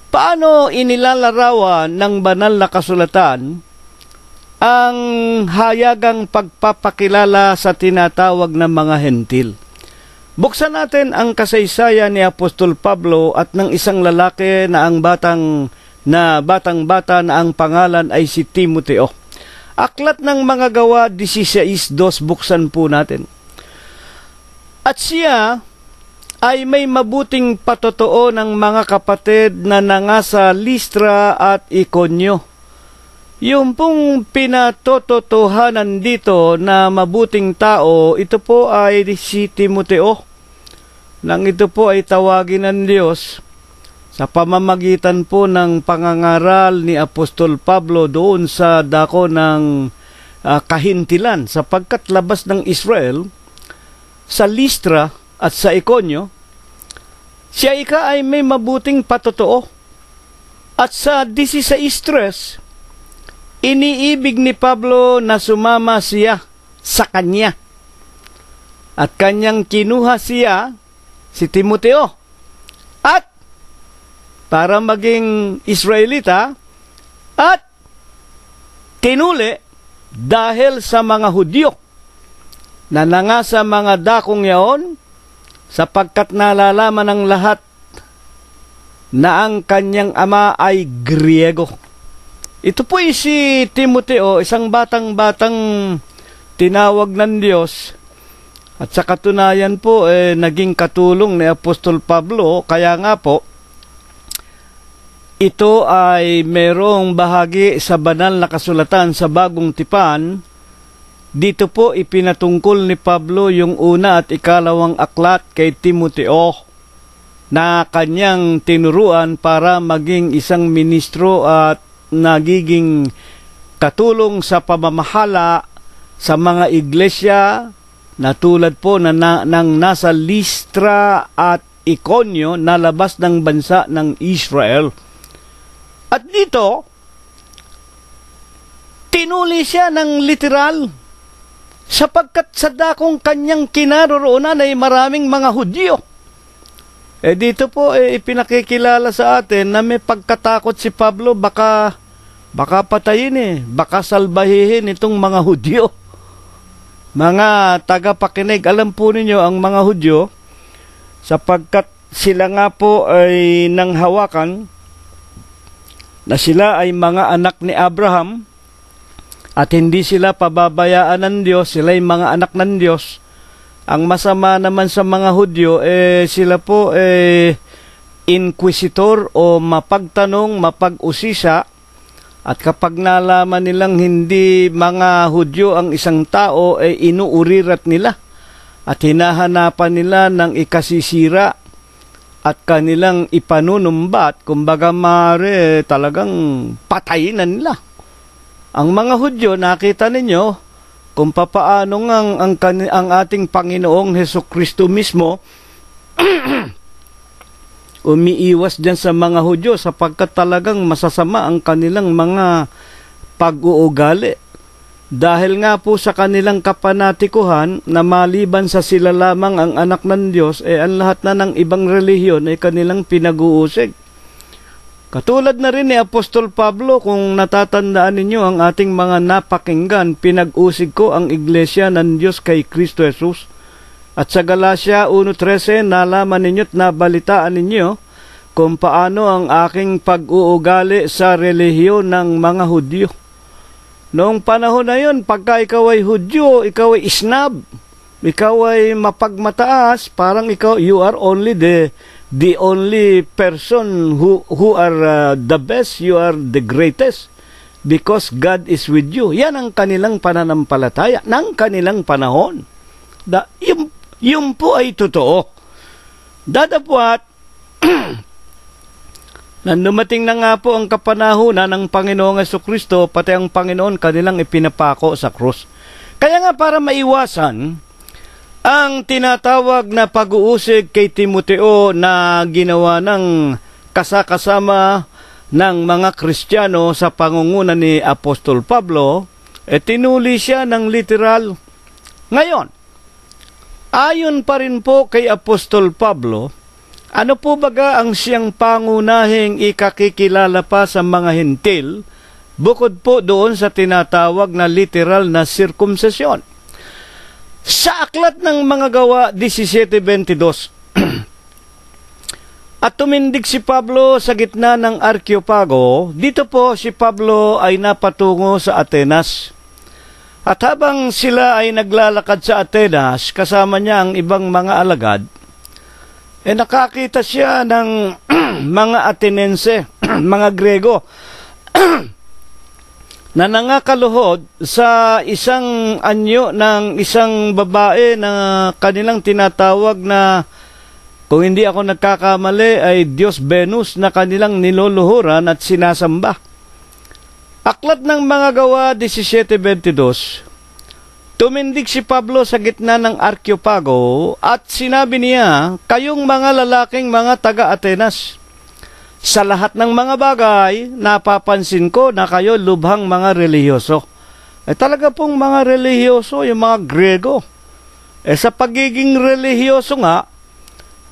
paano inilalarawan ng banal na kasulatan ang hayagang pagpapakilala sa tinatawag na mga hentil? Buksan natin ang kasaysayan ni Apostol Pablo at ng isang lalaki na batang-bata na ang pangalan ay si Timoteo. Aklat ng mga Gawa 16:2, buksan po natin. At siya ay may mabuting patotoo ng mga kapatid na nangasa Listra at Iconio. Yung pong pinatotohanan dito na mabuting tao, ito po ay si Timoteo. Nang ito po ay tawagin ng Diyos sa pamamagitan po ng pangangaral ni Apostol Pablo doon sa dako ng kahintilan, sapagkat labas ng Israel sa Listra at sa Iconio, siya ay may mabuting patotoo. At sa 16:3, iniibig ni Pablo na sumama siya sa kanya. At kanyang kinuha siya, si Timoteo, at para maging Israelita, at tinuli dahil sa mga Hudyo na nangasa mga dakong yaon, sapagkat nalalaman ng lahat na ang kanyang ama ay Griego. Ito po si Timoteo, isang batang-batang tinawag ng Diyos, at sa katunayan po naging katulong ni Apostol Pablo. Kaya nga po, ito ay merong bahagi sa banal na kasulatan sa Bagong Tipan. Dito po ipinatungkol ni Pablo yung una at ikalawang aklat kay Timoteo na kanyang tinuruan para maging isang ministro at nagiging katulong sa pamamahala sa mga iglesia na tulad po ng nasa Listra at Iconio na labas ng bansa ng Israel. At dito, tinuli siya ng literal, sapagkat sa dakong kanyang kinaroroonan ay maraming mga Hudyo. Dito po ipinakikilala sa atin na may pagkatakot si Pablo, baka patayin baka salbahihin itong mga Hudyo. Mga tagapakinig, alam po ninyo ang mga Hudyo, sapagkat sila nga po ay nanghawakan na sila ay mga anak ni Abraham at hindi sila pababayaan ng Diyos, sila ay mga anak ng Diyos. Ang masama naman sa mga Hudyo, sila po inquisitor o mapagtanong, mapag-usisa, at kapag nalaman nilang hindi mga Hudyo ang isang tao, inuurirat nila at hinahanapan nila ng ikasisira at kanilang ipanunumbat, kumbaga mare talagang patayin na nila. Ang mga Hudyo, nakita ninyo kung papaano ang ating Panginoong Hesukristo mismo umiiwas dyan sa mga Hudyo, sapagkat talagang masasama ang kanilang mga pag-uugali. Dahil nga po sa kanilang kapanatikuhan na maliban sa sila lamang ang anak ng Diyos, ang lahat na ng ibang relihiyon ay kanilang pinag-uusig. Katulad na rin ni Apostol Pablo, kung natatandaan ninyo ang ating mga napakinggan, pinag-usig ko ang iglesia ng Diyos kay Kristo Jesus. At sa Galatia 1:13, nalaman ninyo at nabalitaan ninyo kung paano ang aking pag-uugali sa relihiyon ng mga Hudyo. Noong panahon na yun, pagka ikaw ay Hudyo, ikaw ay isnab, ikaw ay mapagmataas, parang you are only the only person who are the best, you are the greatest, because God is with you. Yan ang kanilang pananampalataya ng kanilang panahon. Yung po ay totoo. Dadapwat, nang dumating na nga po ang kapanahunan ng Panginoong Jesucristo, pati ang Panginoon kanilang ipinapako sa krus. Kaya nga para maiwasan ang tinatawag na pag-uusig kay Timoteo na ginawa ng kasakasama ng mga Kristiyano sa pangunguna ni Apostol Pablo, tinuli siya ng literal. Ngayon, ayon pa rin po kay Apostol Pablo, ano po baga ang siyang pangunahing ikakikilala pa sa mga Hentil, bukod po doon sa tinatawag na literal na sirkumsasyon? Sa aklat ng mga gawa 17:22, at tumindig si Pablo sa gitna ng Areopago. Dito po si Pablo ay napatungo sa Atenas. At habang sila ay naglalakad sa Atenas, kasama niya ang ibang mga alagad, nakakita siya ng mga Atenense, mga Grego, na nangakaluhod sa isang anyo ng isang babae na kanilang tinatawag na, kung hindi ako nagkakamali, ay Diyos Venus na kanilang niluluhuran at sinasamba. Aklat ng mga gawa 17:22, tumindig si Pablo sa gitna ng Areopago at sinabi niya, kayong mga lalaking mga taga-Atenas, sa lahat ng mga bagay, napapansin ko na kayo lubhang mga relihiyoso. Talaga pong mga relihiyoso, yung mga Grego. Sa pagiging relihiyoso nga,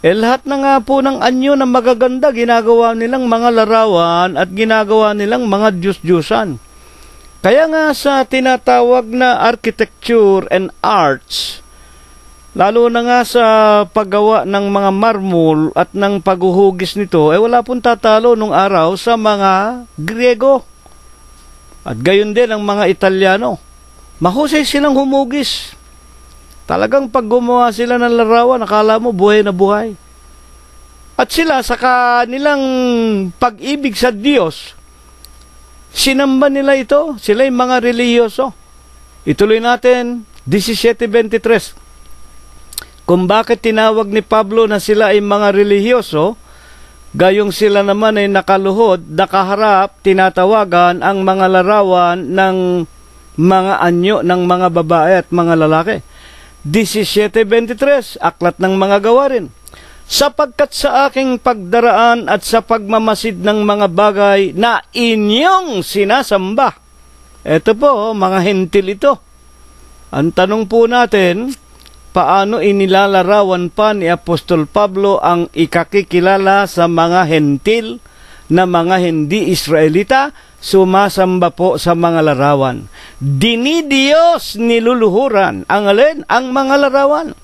lahat na nga po ng anyo na magaganda, ginagawa nilang mga larawan at ginagawa nilang mga Diyos-Diyosan. Kaya nga sa tinatawag na architecture and arts, lalo na nga sa paggawa ng mga marmol at ng paghuhugis nito, wala pong tatalo nung araw sa mga Griego. At gayon din ang mga Italyano. Mahusay silang humugis. Talagang pag gumawa sila ng larawan, akala mo buhay na buhay. At sila sa kanilang pag-ibig sa Diyos, sinamba nila ito. Sila yung mga relihiyoso. Ituloy natin, 17:23. Kung bakit tinawag ni Pablo na sila ay mga relihiyoso, gayong sila naman ay nakaluhod, nakaharap, tinatawagan ang mga larawan ng mga anyo ng mga babae at mga lalaki. 17:23, aklat ng mga gawa rin. Sapagkat sa aking pagdaraan at sa pagmamasid ng mga bagay na inyong sinasamba. Ito po, mga hentil ito. Ang tanong po natin, paano inilalarawan pa ni Apostol Pablo ang ikakikilala sa mga hentil na mga hindi Israelita, sumasamba po sa mga larawan. Dinidiyos niluluhuran. Ang alin? Ang mga larawan.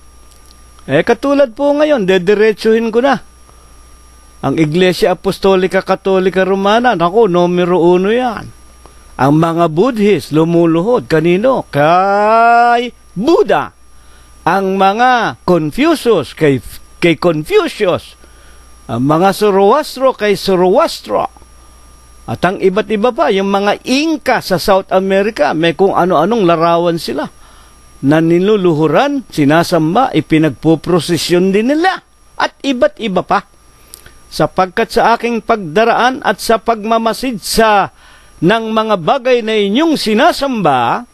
Katulad po ngayon, dediretsuhin ko na. Ang Iglesia Apostolika Katolika Romana, naku, numero 1 yan. Ang mga Budhis, lumuluhod. Kanino? Kay Buddha. Ang mga Confucius, kay Confucius. Ang mga Zoroastro, kay Zoroastro. At ang iba't iba pa, yung mga Inca sa South America, may kung ano-anong larawan sila na niluluhuran, sinasamba, ipinagpuprosesyon din nila. At iba't iba pa. Sapagkat sa aking pagdaraan at sa pagmamasid ng mga bagay na inyong sinasamba,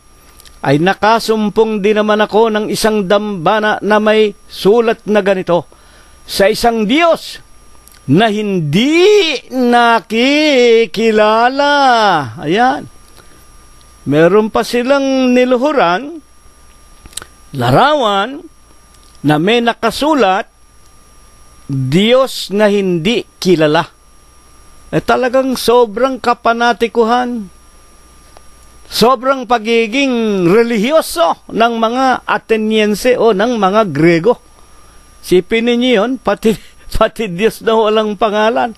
ay nakasumpong din naman ako ng isang dambana na may sulat na ganito, sa isang Diyos na hindi nakikilala. Ayan. Meron pa silang niluhuran, larawan, na may nakasulat, Diyos na hindi kilala. Talagang sobrang kapanatikuhan, sobrang pagiging relihiyoso ng mga Ateniense o ng mga Grego. Sipin ninyo yun, pati Diyos na walang pangalan.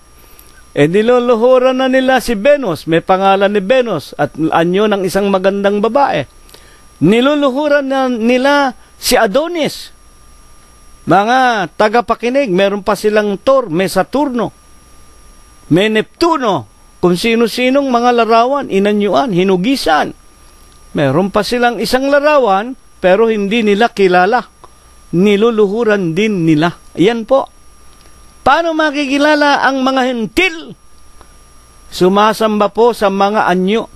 Niluluhuran na nila si Venus, may pangalan ni Venus, at anyo ng isang magandang babae. Niluluhuran na nila si Adonis. Mga tagapakinig, meron pa silang Thor, may Saturno, may Neptuno, kung sino-sinong mga larawan, inanyuan, hinugisan. Meron pa silang isang larawan, pero hindi nila kilala. Niluluhuran din nila. Yan po. Paano makikilala ang mga hentil? Sumasamba po sa mga anyo.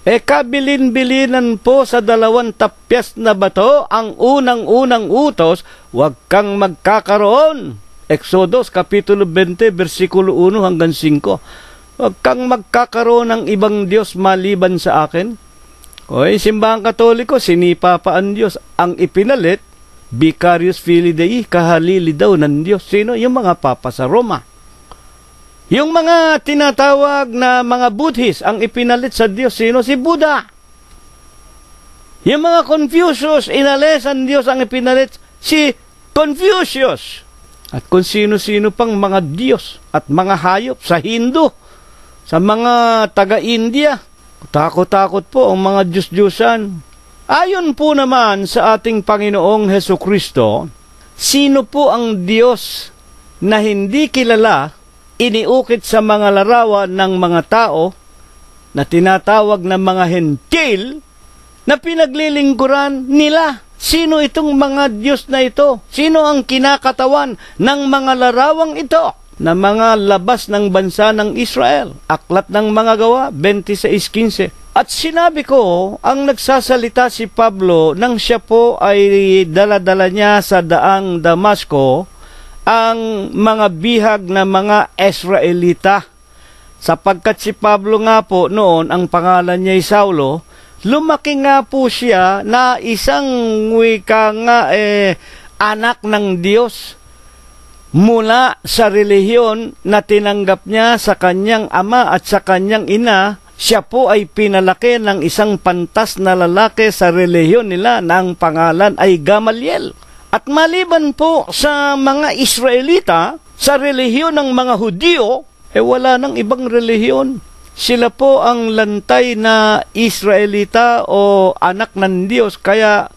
Kabilin-bilinan po sa 2 tapyas na bato ang unang-unang utos, huwag kang magkakaroon. Exodus, Kapitulo 20, versikulo 1 hanggang 5. Huwag kang magkakaroon ng ibang Diyos maliban sa akin. Simbahang Katoliko, sinipa pa ang Diyos. Ang ipinalit, Vicarius Filii Dei, kahalili daw ng Diyos. Sino? Yung mga papa sa Roma. Yung mga tinatawag na mga Budhis, ang ipinalit sa Diyos, sino? Si Buddha. Yung mga Confucius, inalis ang Diyos ang ipinalit si Confucius. At kung sino-sino pang mga Diyos at mga hayop sa Hindu, sa mga taga-India. Takot-takot po ang mga Diyos-Diyusan. Ayon po naman sa ating Panginoong Hesukristo, sino po ang Diyos na hindi kilala, iniukit sa mga larawan ng mga tao na tinatawag na mga hentil na pinaglilingkuran nila? Sino itong mga Diyos na ito? Sino ang kinakatawan ng mga larawang ito na mga labas ng bansa ng Israel? Aklat ng Mga Gawa 26:15. At sinabi ko, ang nagsasalita si Pablo nang siya po ay dala-dala niya sa daang Damasco ang mga bihag na mga Israelita. Sapagkat si Pablo nga po noon, ang pangalan niya ay Saulo, lumaki nga po siya na isang wika nga anak ng Diyos mula sa relihiyon na tinanggap niya sa kanyang ama at sa kanyang ina. Siya po ay pinalaki ng isang pantas na lalaki sa relihiyon nila na ang pangalan ay Gamaliel. At maliban po sa mga Israelita, sa relihiyon ng mga Hudyo, wala nang ibang relihiyon. Sila po ang lantay na Israelita o anak ng Diyos. Kaya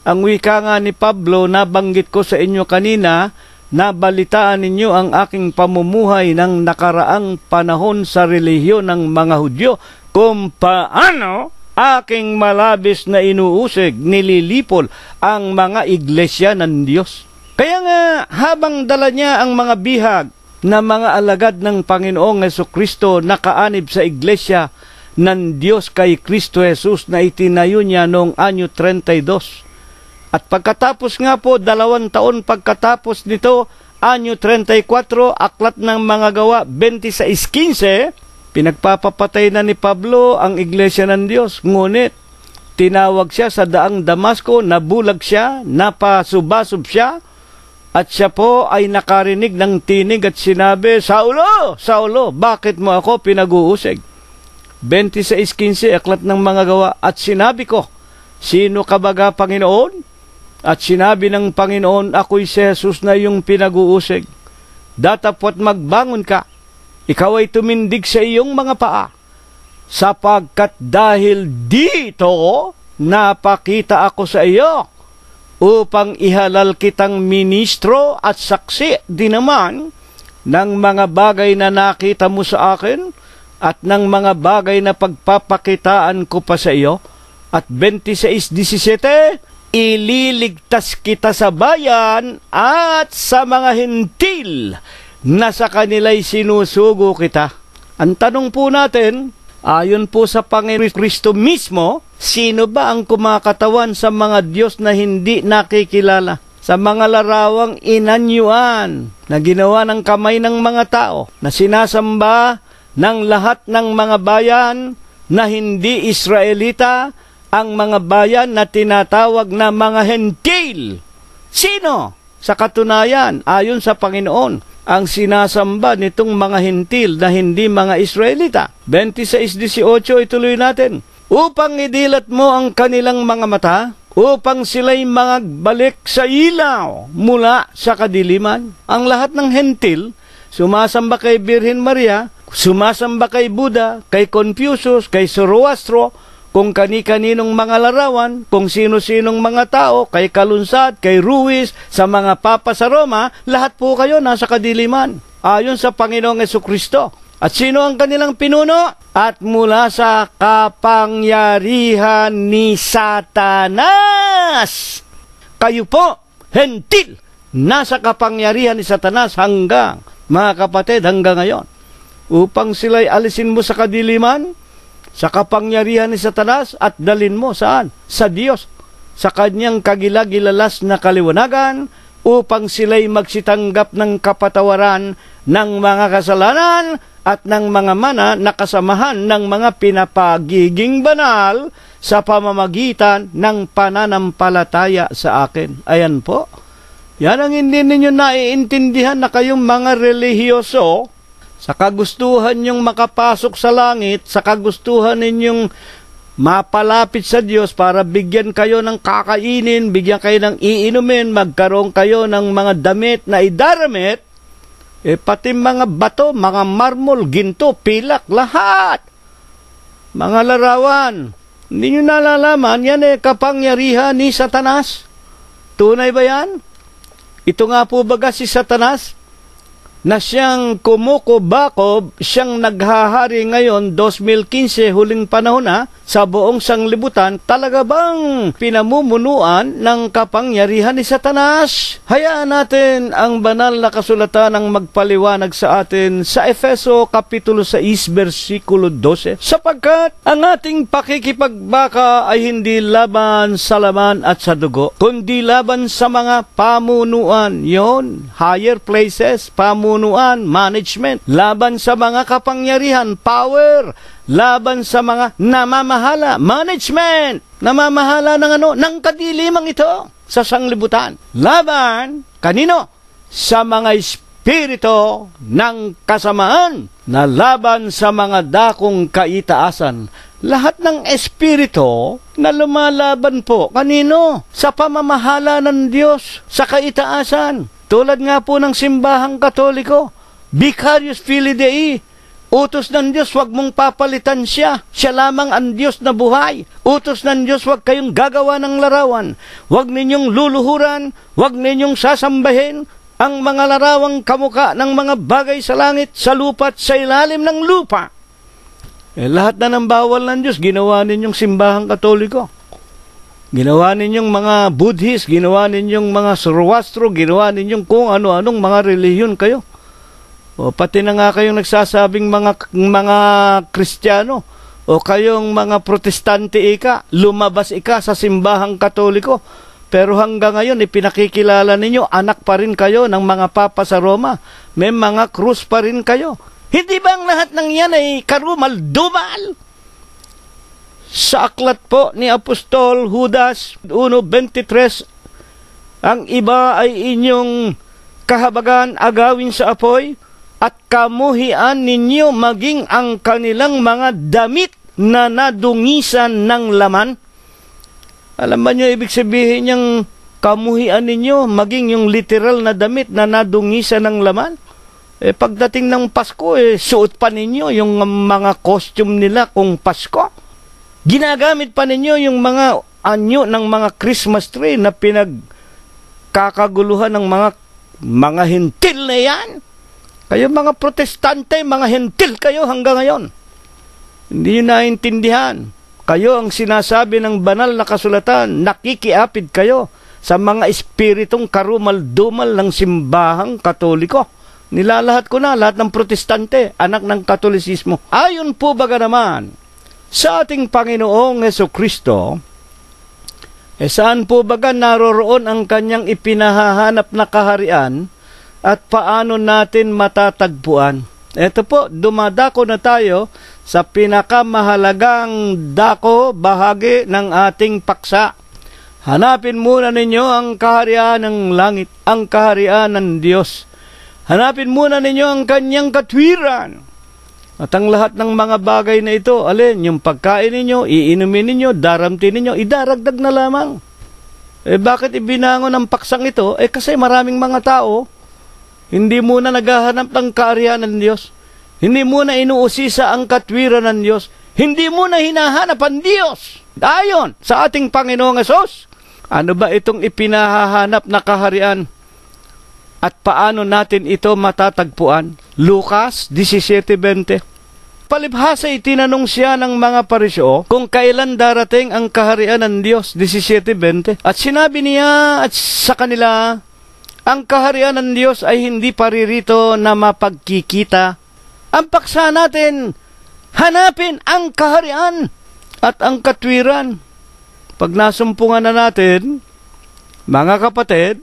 ang wika nga ni Pablo, nabanggit ko sa inyo kanina, nabalitaan ninyo ang aking pamumuhay ng nakaraang panahon sa relihiyon ng mga Hudyo, kung paano aking malabis na inuusig, nililipol ang mga iglesia ng Diyos. Kaya nga, habang dala niya ang mga bihag na mga alagad ng Panginoong Hesukristo nakaanib sa iglesia ng Diyos kay Kristo Jesus na itinayo niya noong anyo 32. At pagkatapos nga po, 2 taon pagkatapos nito, anyo 34, aklat ng Mga Gawa 26:15, pinagpapapatay na ni Pablo ang iglesia ng Diyos. Ngunit, tinawag siya sa daang Damasco, nabulag siya, napasubasub siya, at siya po ay nakarinig ng tinig at sinabi, Saulo, Saulo, bakit mo ako pinag-uusig? 26:15, aklat ng Mga Gawa. At sinabi ko, sino ka baga, Panginoon? At sinabi ng Panginoon, ako'y si Jesus na iyong pinag-uusig. Datapwat magbangon ka, ikaw ay tumindig sa iyong mga paa, sapagkat dahil dito napakita ako sa iyo, upang ihalal kitang ministro at saksi din naman ng mga bagay na nakita mo sa akin at ng mga bagay na pagpapakitaan ko pa sa iyo. At 26:17, ililigtas kita sa bayan at sa mga hentil na sa kanila'y sinusugo kita. Ang tanong po natin, ayon po sa Panginoon Kristo mismo, sino ba ang kumakatawan sa mga Diyos na hindi nakikilala? Sa mga larawang inanyuan na ginawa ng kamay ng mga tao, na sinasamba ng lahat ng mga bayan na hindi Israelita, ang mga bayan na tinatawag na mga hentil. Sino? Sa katunayan, ayon sa Panginoon, ang sinasamba nitong mga hentil na hindi mga Israelita. 26:18, ituloy natin. Upang idilat mo ang kanilang mga mata, upang sila'y magbalik sa ilaw mula sa kadiliman. Ang lahat ng hentil, sumasamba kay Birhen Maria, sumasamba kay Buddha, kay Confucius, kay Zoroastro, kung kani-kaninong mga larawan, kung sino-sinong mga tao, kay Kalunsad, kay Ruiz, sa mga papa sa Roma, lahat po kayo nasa kadiliman, ayon sa Panginoong Hesukristo. At sino ang kanilang pinuno? At mula sa kapangyarihan ni Satanas. Kayo po, hentil, nasa kapangyarihan ni Satanas hanggang, mga kapatid, hanggang ngayon. Upang sila'y alisin mo sa kadiliman, sa kapangyarihan ni Satanas, at dalin mo saan? Sa Diyos, sa kanyang kagilagilalas na kaliwanagan, upang sila'y magsitanggap ng kapatawaran ng mga kasalanan at ng mga mana na kasamahan ng mga pinapagiging banal sa pamamagitan ng pananampalataya sa akin. Ayan po. Yan ang hindi ninyo naiintindihan na kayong mga relihiyoso, sa kagustuhan ninyong makapasok sa langit, sa kagustuhan ninyong mapalapit sa Diyos para bigyan kayo ng kakainin, bigyan kayo ng iinumin, magkaroon kayo ng mga damit na idaramit, pati mga bato, mga marmol, ginto, pilak, lahat. Mga larawan. Hindi nyo nalalaman, yan kapangyarihan ni Satanas. Tunay ba yan? Ito nga po baga si Satanas, na siyang kumukubakob, siyang naghahari ngayon, 2015, huling panahon na, sa buong sanglibutan, talaga bang pinamumunuan ng kapangyarihan ni Satanas? Hayaan natin ang banal na kasulatan ang magpaliwanag sa atin sa Efeso Kapitulo 6, versikulo 12. Sapagkat ang ating pakikipagbaka ay hindi laban sa laman at sa dugo, kundi laban sa mga pamunuan, yon, higher places, pamunuan, management, laban sa mga kapangyarihan, power, laban sa mga namamahala, management, namamahala ng ng kadilimang ito sa sanglibutan. Laban, kanino? Sa mga espiritu ng kasamaan, na laban sa mga dakong kaitaasan. Lahat ng espiritu na lumalaban po, kanino? Sa pamamahala ng Diyos, sa kaitaasan. Tulad nga po ng simbahang Katoliko, Vicarius Filii Dei, utos ng Diyos, huwag mong papalitan siya. Siya lamang ang Diyos na buhay. Utos ng Diyos, huwag kayong gagawa ng larawan. Huwag ninyong luluhuran, huwag ninyong sasambahin ang mga larawang kamuka ng mga bagay sa langit, sa lupa at sa ilalim ng lupa. Lahat na ng bawal ng Diyos, ginawa ninyong simbahang Katoliko. Ginawa ninyong mga Buddhist, ginawa ninyong mga Zoroastro, ginawa ninyong kung ano-anong mga relihiyon kayo. O pati na nga kayong nagsasabing mga Kristiyano o kayong mga Protestante lumabas sa simbahang Katoliko. Pero hanggang ngayon ipinakikilala ninyo, anak pa rin kayo ng mga papa sa Roma. May mga krus pa rin kayo. Hindi ba ang lahat ng yan ay karumal-dumal? Sa aklat po ni Apostol Judas 1:23, ang iba ay inyong kahabagan agawin sa apoy, at kamuhian ninyo maging ang kanilang mga damit na nadungisan ng laman. Alam ba nyo ibig sabihin niyang kamuhian ninyo maging yung literal na damit na nadungisan ng laman? Pagdating ng Pasko, suot pa ninyo yung mga costume nila kung Pasko. Ginagamit pa ninyo yung mga anyo ng mga Christmas tree na pinagkakaguluhan ng mga hintil na yan. Kayo mga Protestante, mga hentil kayo hanggang ngayon. Hindi nyo naintindihan. Kayo ang sinasabi ng banal na kasulatan, nakikiapid kayo sa mga espiritong karumal-dumal ng simbahang Katoliko. Nilalahat ko na, lahat ng Protestante, anak ng Katolisismo. Ayon po baga naman sa ating Panginoong Hesukristo, saan po baga naroroon ang kanyang ipinahahanap na kaharian, at paano natin matatagpuan? Ito po, dumadako na tayo sa pinakamahalagang bahagi ng ating paksa. Hanapin muna ninyo ang kaharian ng langit, ang kaharian ng Diyos. Hanapin muna ninyo ang kanyang katwiran. At ang lahat ng mga bagay na ito, alin, yung pagkain ninyo, iinumin ninyo, daramtin ninyo, idaragdag na lamang. Bakit ibinangon ang paksang ito? Kasi maraming mga tao, hindi muna naghahanap ng kaharian ng Diyos. Hindi muna inuusisa ang katwiran ng Diyos. Hindi muna hinahanap ang Diyos. Ayon sa ating Panginoong Hesus, ano ba itong ipinahahanap na kaharian? At paano natin ito matatagpuan? Lucas 17:20. Palibhasa itinanong siya ng mga Pariseo kung kailan darating ang kaharian ng Diyos, 17:20. At sinabi niya at sa kanila, ang kaharian ng Diyos ay hindi paririto na mapagkikita. Ang paksa natin, hanapin ang kaharian at ang katwiran. Pag nasumpungan na natin, mga kapatid,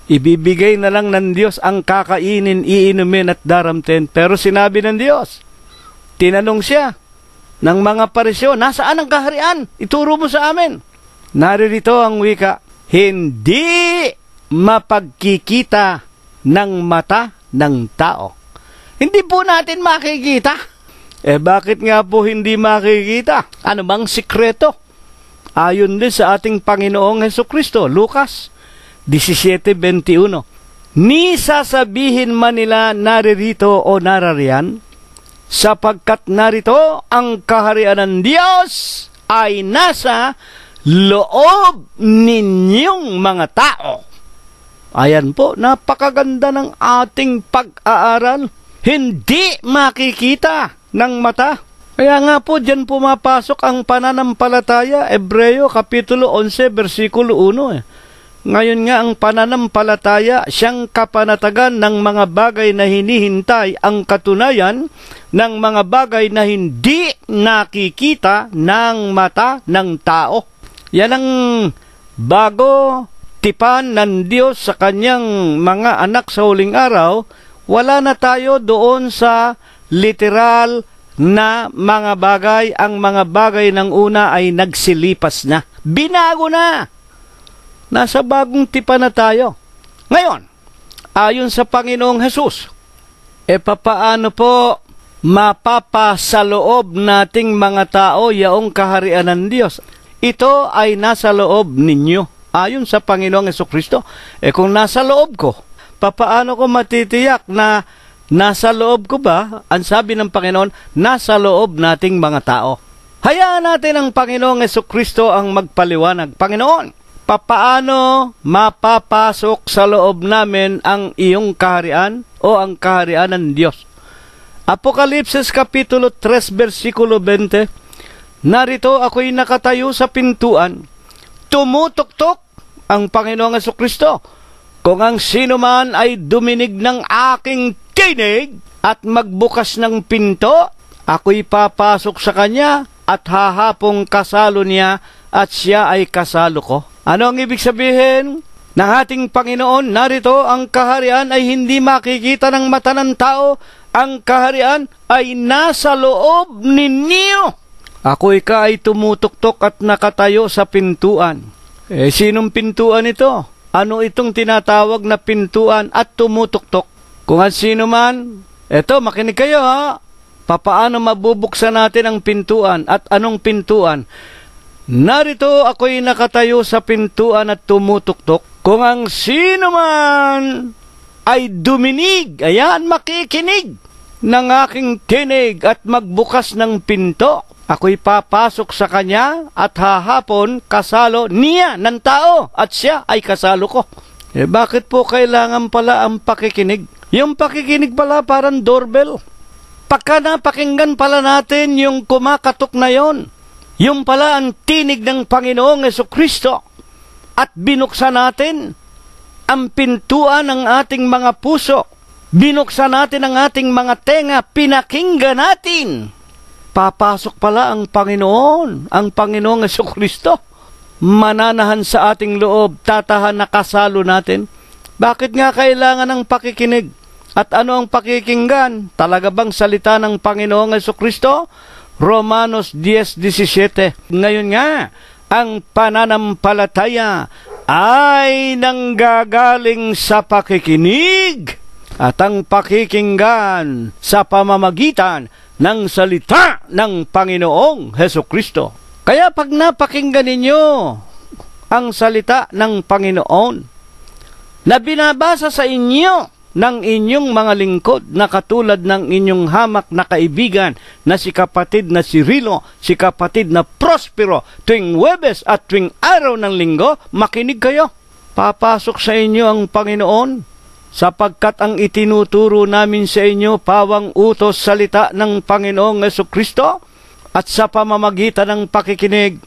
ibibigay na lang ng Diyos ang kakainin, iinumin at daramtin. Pero sinabi ng Diyos, tinanong siya ng mga Pariseo, nasaan ang kaharian? Ituro mo sa amin. Naririto ang wika, hindi mapagkikita ng mata ng tao. Hindi po natin makikita. Bakit nga po hindi makikita? Ano bang sikreto? Ayon din sa ating Panginoong Hesukristo, Lucas 17:21. Ni sasabihin man nila naririto o narariyan, sapagkat narito ang kaharian ng Diyos ay nasa loob ninyong mga tao. Ayan po, napakaganda ng ating pag-aaral. Hindi makikita ng mata. Kaya nga po, dyan pumapasok ang pananampalataya. Hebreo, Kapitulo 11, versikulo 1. Ngayon nga ang pananampalataya, siyang kapanatagan ng mga bagay na hinihintay, ang katunayan ng mga bagay na hindi nakikita ng mata ng tao. Yan ang bago tipan ng Diyos sa kanyang mga anak sa huling araw. Wala na tayo doon sa literal na mga bagay. Ang mga bagay ng una ay nagsilipas na. Binago na. Nasa bagong tipan na tayo. Ngayon, ayon sa Panginoong Hesus, papaano po mapapasaloob nating mga tao yaong kaharian ng Diyos? Ito ay nasa loob ninyo. Ayon sa Panginoong Hesukristo, kung nasa loob ko, papaano ko matitiyak na nasa loob ko ba? Ang sabi ng Panginoon, nasa loob nating mga tao. Hayaan natin ang Panginoong Hesukristo ang magpaliwanag. Panginoon, papaano mapapasok sa loob namin ang iyong kaharian o ang kaharian ng Diyos? Apokalipsis Kapitulo 3, versikulo 20. Narito ako'y nakatayo sa pintuan. Tumutuktok ang Panginoong Hesukristo. Kung ang sino man ay duminig ng aking tinig at magbukas ng pinto, ako'y papasok sa kanya at hahapong kasalo niya at siya ay kasalo ko. Ano ang ibig sabihin ng ating Panginoon? Narito ang kaharian ay hindi makikita ng mata ng tao. Ang kaharian ay nasa loob ninyo. Ako ay tumutuktok at nakatayo sa pintuan. Sinong pintuan ito? Ano itong tinatawag na pintuan at tumutuktok? Kung ang sino man, makinig kayo ha. Papaano mabubuksan natin ang pintuan at anong pintuan? Narito ako'y nakatayo sa pintuan at tumutuktok. Kung ang sino man ay duminig, ayan, makikinig ng aking tinig at magbukas ng pinto, ako'y papasok sa kanya at hahapon kasalo niya ng tao at siya ay kasalo ko. Bakit po kailangan pala ang pakikinig? Yung pakikinig pala parang doorbell. Pagka napakinggan pala natin yung kumakatok na yon, yung pala ang tinig ng Panginoong Hesukristo, at binuksan natin ang pintuan ng ating mga puso, binuksan natin ang ating mga tenga, pinakinggan natin, papasok pala ang Panginoon, ang Panginoong Hesukristo, mananahan sa ating loob, tatahan na kasalo natin. Bakit nga kailangan ng pakikinig? At ano ang pakikinggan? Talaga bang salita ng Panginoong Hesukristo? Romanos 10:17. Ngayon nga, ang pananampalataya ay nanggagaling sa pakikinig at ang pakikinggan sa pamamagitan ng salita ng Panginoong Hesukristo. Kaya pag napakinggan ninyo ang salita ng Panginoon na binabasa sa inyo ng inyong mga lingkod na katulad ng inyong hamak na kaibigan na si kapatid na Cirilo, si kapatid na Prospero, tuwing Huwebes at tuwing araw ng linggo, makinig kayo. Papasok sa inyo ang Panginoon sapagkat ang itinuturo namin sa inyo pawang utos salita ng Panginoong Hesukristo at sa pamamagitan ng pakikinig.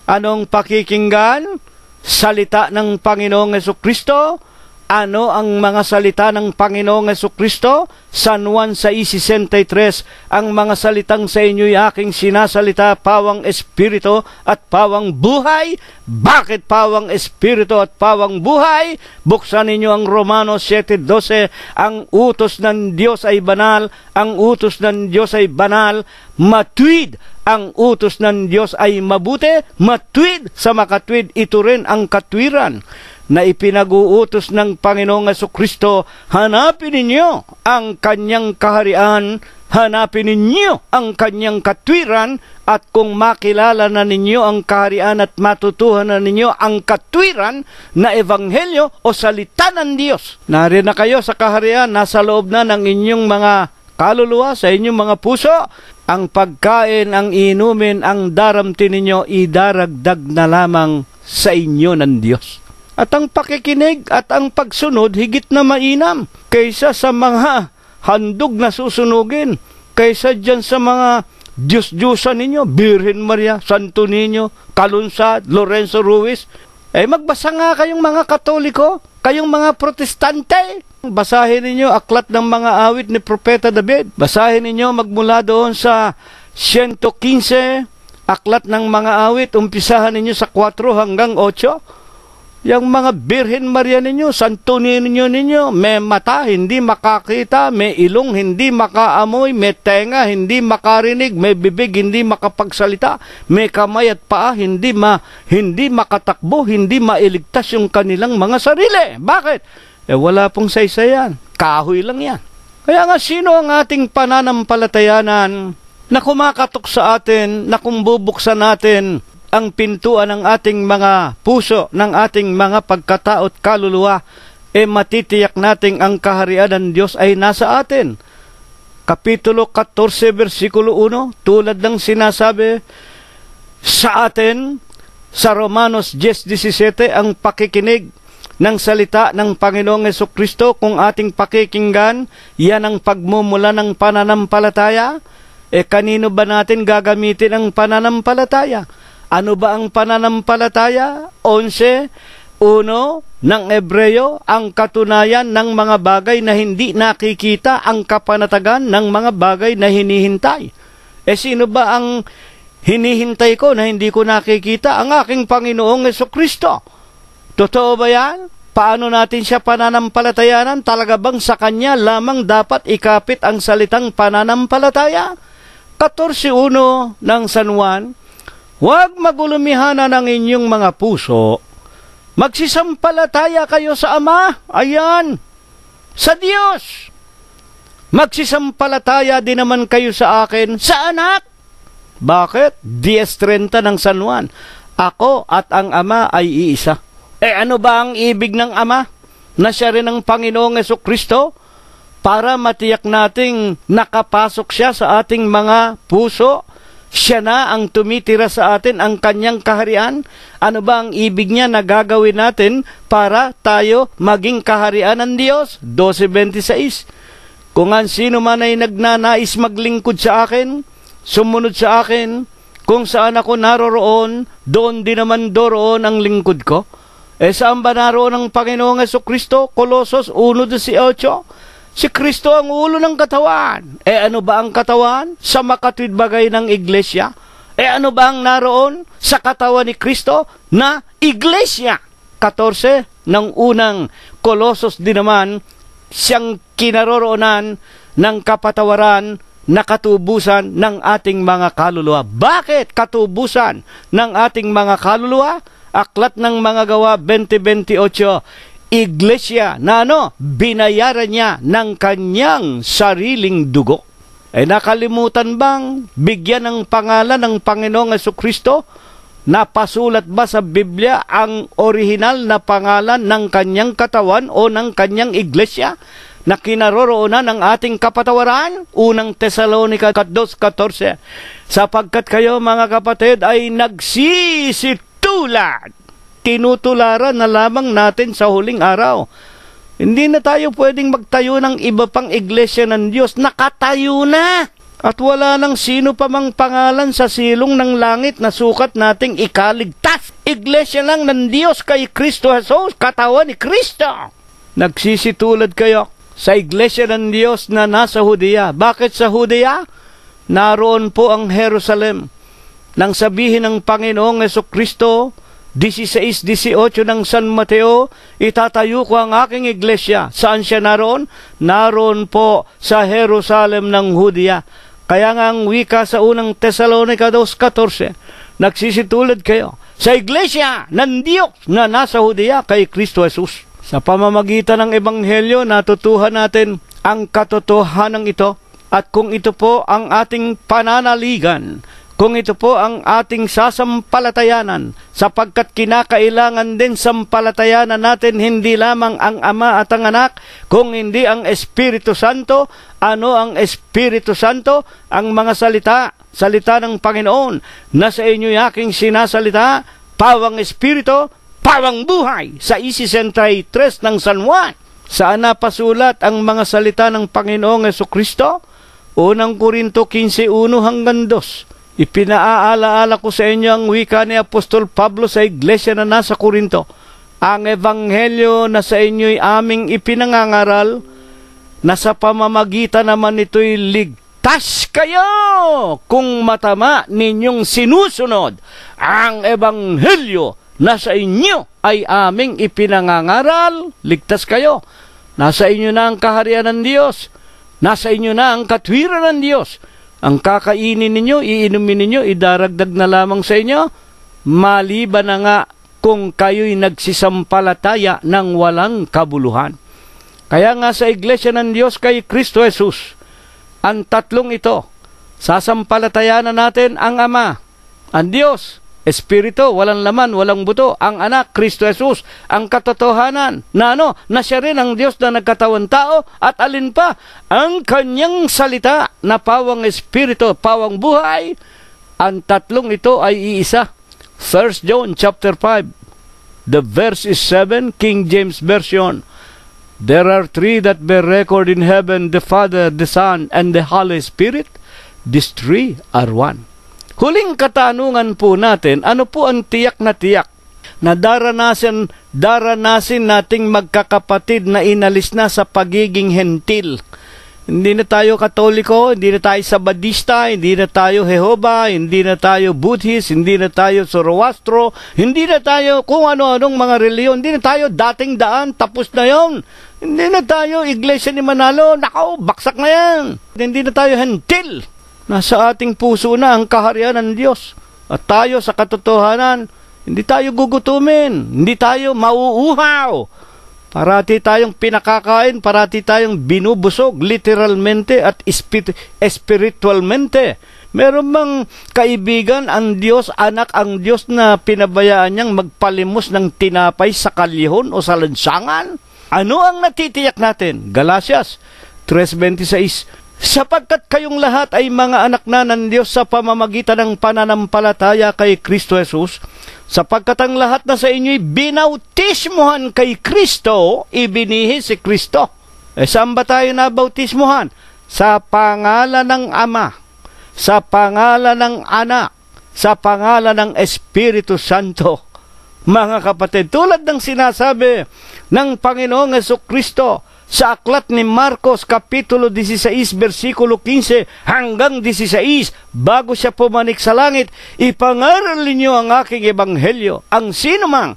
Anong pakikinggan? Salita ng Panginoong Hesukristo. Ano ang mga salita ng Panginoong Hesukristo? San Juan 6:63, ang mga salitang sa inyo'y aking sinasalita, pawang espiritu at pawang buhay. Bakit pawang espiritu at pawang buhay? Buksan ninyo ang Romanos 7:12, ang utos ng Diyos ay banal, ang utos ng Diyos ay banal, matuwid, ang utos ng Diyos ay mabuti, matuwid, sa makatwid ito rin ang katwiran na ipinag-uutos ng Panginoong Hesukristo. Hanapin ninyo ang kanyang kaharian hanapin ninyo ang kanyang katwiran, at kung makilala na ninyo ang kaharian at matutuhan na ninyo ang katwiran na ebanghelyo o salita ng Diyos. Narin na kayo sa kaharian, nasa loob na ng inyong mga kaluluwa, sa inyong mga puso. Ang pagkain, ang inumin, ang daramtin ninyo, idaragdag na lamang sa inyo ng Diyos. At ang pakikinig at ang pagsunod higit na mainam kaysa sa mga handog na susunugin, kaysa dyan sa mga Diyos-Diyosan ninyo, Birhen Maria, Santo Niño, Kalunsad, Lorenzo Ruiz. Magbasa nga kayong mga Katoliko, kayong mga Protestante. Basahin ninyo aklat ng mga awit ni Propeta David. Basahin ninyo magmula doon sa 115, aklat ng mga awit, umpisahan ninyo sa 4 hanggang 8. Yung mga Birhen Maria ninyo, Santo Niño ninyo, may mata, hindi makakita, may ilong, hindi makaamoy, may tenga, hindi makarinig, may bibig, hindi makapagsalita, may kamay at paa, hindi makatakbo, hindi mailigtas yung kanilang mga sarili. Bakit? Wala pong saysayan. Kahoy lang yan. Kaya nga, sino ang ating pananampalatayanan na kumakatok sa atin, na kung bubuksan natin ang pintuan ng ating mga puso, ng ating mga pagkatao at kaluluwa, matitiyak nating ang kaharian ng Diyos ay nasa atin. Kapitulo 14, versikulo 1, tulad ng sinasabi sa atin sa Romanos 10:17, ang pakikinig ng salita ng Panginoong Jesucristo, kung ating pakikinggan, yan ang pagmumula ng pananampalataya. Kanino ba natin gagamitin ang pananampalataya? Ano ba ang pananampalataya? 11:1 ng Hebreo, ang katunayan ng mga bagay na hindi nakikita, ang kapanatagan ng mga bagay na hinihintay. Sino ba ang hinihintay ko na hindi ko nakikita? Ang aking Panginoong Jesucristo. Totoo ba yan? Paano natin siya pananampalatayanan? Talaga bang sa Kanya lamang dapat ikapit ang salitang pananampalataya? 14:1 ng San Juan, huwag magulumihanan ang inyong mga puso. Magsisampalataya kayo sa Ama. Ayan. Sa Diyos. Magsisampalataya din naman kayo sa akin, sa Anak. Bakit? 10:30 ng San Juan. Ako at ang Ama ay iisa. Ano ba ang ibig ng Ama? Na siya rin ang Panginoong Jesucristo? Para matiyak nating nakapasok siya sa ating mga puso. Siya na ang tumitira sa atin, ang kanyang kaharian. Ano ba ang ibig niya na gagawin natin para tayo maging kaharian ng Diyos? 12:26. Kung ang sino man ay nagnanais maglingkod sa akin, sumunod sa akin, kung saan ako naroroon, doon din naman doroon ang lingkod ko. Saan ba naroon ang Panginoong Jesucristo? Colosos 1:18. Si Kristo ang ulo ng katawan. Ano ba ang katawan? Sa makatwid bagay ng iglesia. Ano ba ang naroon sa katawan ni Kristo? Na iglesia. 14 ng unang Colosos din naman, siyang kinaroroonan ng kapatawaran na katubusan ng ating mga kaluluwa. Bakit katubusan ng ating mga kaluluwa? Aklat ng mga Gawa 20:28. Iglesia na binayaran niya ng kanyang sariling dugo. Nakalimutan bang bigyan ng pangalan ng Panginoong Jesucristo? Napasulat ba sa Biblia ang orihinal na pangalan ng kanyang katawan o ng kanyang iglesia na kinaroroonan ng ating kapatawaran? Unang Tesalonica 2:14. Sapagkat kayo mga kapatid ay nagsisitulad. Tinutularan na lamang natin sa huling araw. Hindi na tayo pwedeng magtayo ng iba pang iglesia ng Diyos. Nakatayo na. At wala nang sino pa mang pangalan sa silong ng langit na sukat nating ikaligtas. Iglesia lang ng Diyos kay Kristo Jesus, katawan ni Kristo. Nagsisitulad kayo sa iglesia ng Diyos na nasa Judea. Bakit sa Judea? Naroon po ang Jerusalem. Nang sabihin ng Panginoong Jesucristo, 16:18 ng San Mateo, itatayo ko ang aking iglesia. Saan siya naroon? Naroon po sa Jerusalem ng Judea. Kaya nga ang wika sa unang Tesalonica 2:14, nagsisitulad kayo sa iglesia ng Diyos na nasa Judea kay Kristo Jesus. Sa pamamagitan ng Ebanghelyo, natutuhan natin ang katotohanan ito. At kung ito po ang ating pananaligan, kung ito po ang ating sasampalatayanan, sapagkat kinakailangan din sampalatayanan natin hindi lamang ang Ama at ang Anak, kung hindi ang Espiritu Santo. Ano ang Espiritu Santo? Ang mga salita ng Panginoon na sa inyo aking sinasalita, pawang Espiritu, pawang buhay, sa 63 ng San Juan. Saan napasulat ang mga salita ng Panginoong Jesucristo? Unang Korinto 15:1 hanggang 2. Ipinaaalaala ko sa inyo ang wika ni Apostol Pablo sa iglesia na nasa Korinto. Ang ebanghelyo na sa inyo'y aming ipinangangaral, na sa pamamagitan naman nito'y ligtas kayo kung matama ninyong sinusunod. Ang ebanghelyo na sa inyo ay aming ipinangangaral, ligtas kayo. Nasa inyo na ang kaharian ng Diyos. Nasa inyo na ang katwiran ng Diyos. Ang kakainin ninyo, iinumin ninyo, idaragdag na lamang sa inyo, maliban na nga kung kayo'y nagsisampalataya ng walang kabuluhan. Kaya nga sa iglesia ng Diyos kay Kristo Jesus, ang tatlong ito, sasampalatayanan natin ang Ama, ang Diyos, Espiritu, walang laman, walang buto, ang Anak, Kristo Jesus, ang katotohanan, na siya rin ang Diyos na nagkatawang tao, at alin pa, ang kanyang salita na pawang Espiritu, pawang buhay. Ang tatlong ito ay iisa. 1 John chapter 5, the verse is 7, King James Version. There are three that bear record in heaven, the Father, the Son, and the Holy Spirit. These three are one. Huling katanungan po natin, ano po ang tiyak na daranasin nating magkakapatid na inalis na sa pagiging hentil? Hindi na tayo Katoliko, hindi na tayo Sabadista, hindi na tayo Jehovah, hindi na tayo Buddhist, hindi na tayo Zoroastro, hindi na tayo kung ano-anong mga reliyon, hindi na tayo dating daan, tapos na yon. Hindi na tayo Iglesia ni Manalo, nakaw, baksak na yan. Hindi na tayo hentil. Nasa ating puso na ang kaharian ng Diyos. At tayo sa katotohanan, hindi tayo gugutumin, hindi tayo mauuhaw. Parati tayong pinakakain, parati tayong binubusog, literalmente at espiritualmente. Meron bang kaibigan ang Diyos, anak ang Diyos na pinabayaan niyang magpalimos ng tinapay sa kalyahon o sa lansangan? Ano ang natitiyak natin? Galatias 3:26. Sapagkat kayong lahat ay mga anak na ng Diyos sa pamamagitan ng pananampalataya kay Kristo Jesus, sapagkat ang lahat na sa inyo'y binautismuhan kay Kristo, ibinihi si Kristo. Saan ba tayo nabautismuhan? Sa pangalan ng Ama, sa pangalan ng Anak, sa pangalan ng Espiritu Santo. Mga kapatid, tulad ng sinasabi ng Panginoong Jesucristo sa aklat ni Marcos Kapitulo 16, versikulo 15 hanggang 16, bago siya pumanik sa langit, ipangaral ninyo ang aking ebanghelyo. Ang sinumang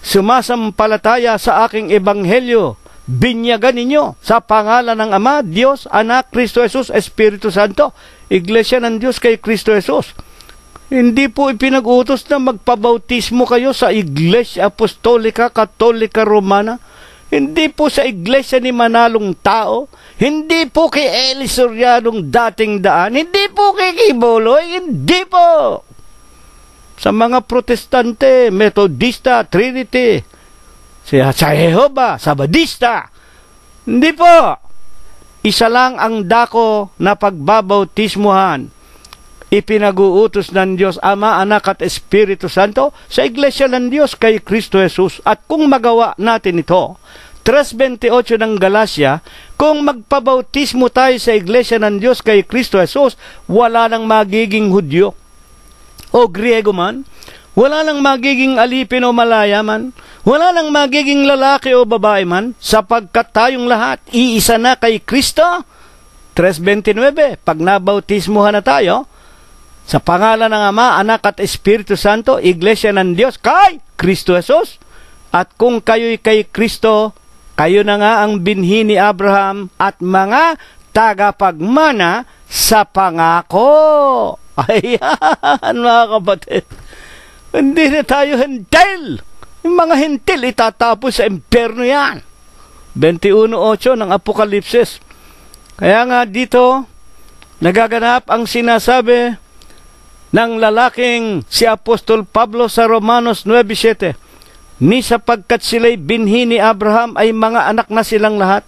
sumasampalataya sa aking ebanghelyo, binyagan ninyo sa pangalan ng Ama, Diyos, Anak, Kristo Jesus, Espiritu Santo. Iglesia ng Diyos kay Kristo Jesus. Hindi po ipinag-utos na magpabautismo kayo sa Iglesia Apostolika Katolika Romana. Hindi po sa iglesia ni Manalong Tao, hindi po kay Eli Sorianong dating daan, hindi po kay Kiboloy, hindi po. Sa mga Protestante, Metodista, Trinity, sa Jehovah, Sabadista, hindi po. Isa lang ang dako na pagbabautismuhan. Ipinag-uutos ng Diyos, Ama, Anak at Espiritu Santo sa iglesia ng Diyos kay Kristo Jesus. At kung magawa natin ito, 3:28 ng Galacia, kung magpabautismo tayo sa iglesia ng Diyos kay Kristo Jesus, wala nang magiging Hudyo o Griego man, wala nang magiging alipin o malaya man, wala nang magiging lalaki o babae man, sapagkat tayong lahat iisa na kay Kristo. 3:29, pag nabautismuhan na tayo, sa pangalan ng Ama, Anak at Espiritu Santo, iglesia ng Diyos kay Kristo Jesus. At kung kayo'y kay Kristo, kayo na nga ang binhi ni Abraham at mga tagapagmana sa pangako. Ayan, mga kapatid. Hindi na tayo hentil. Yung mga hentil, itatapos sa impyerno yan. 21:8 ng Apokalipsis. Kaya nga dito, nagaganap ang sinasabi ng lalaking si Apostol Pablo sa Romanos 9:7. Ni sapagkat sila'y binhi ni Abraham ay mga anak na silang lahat.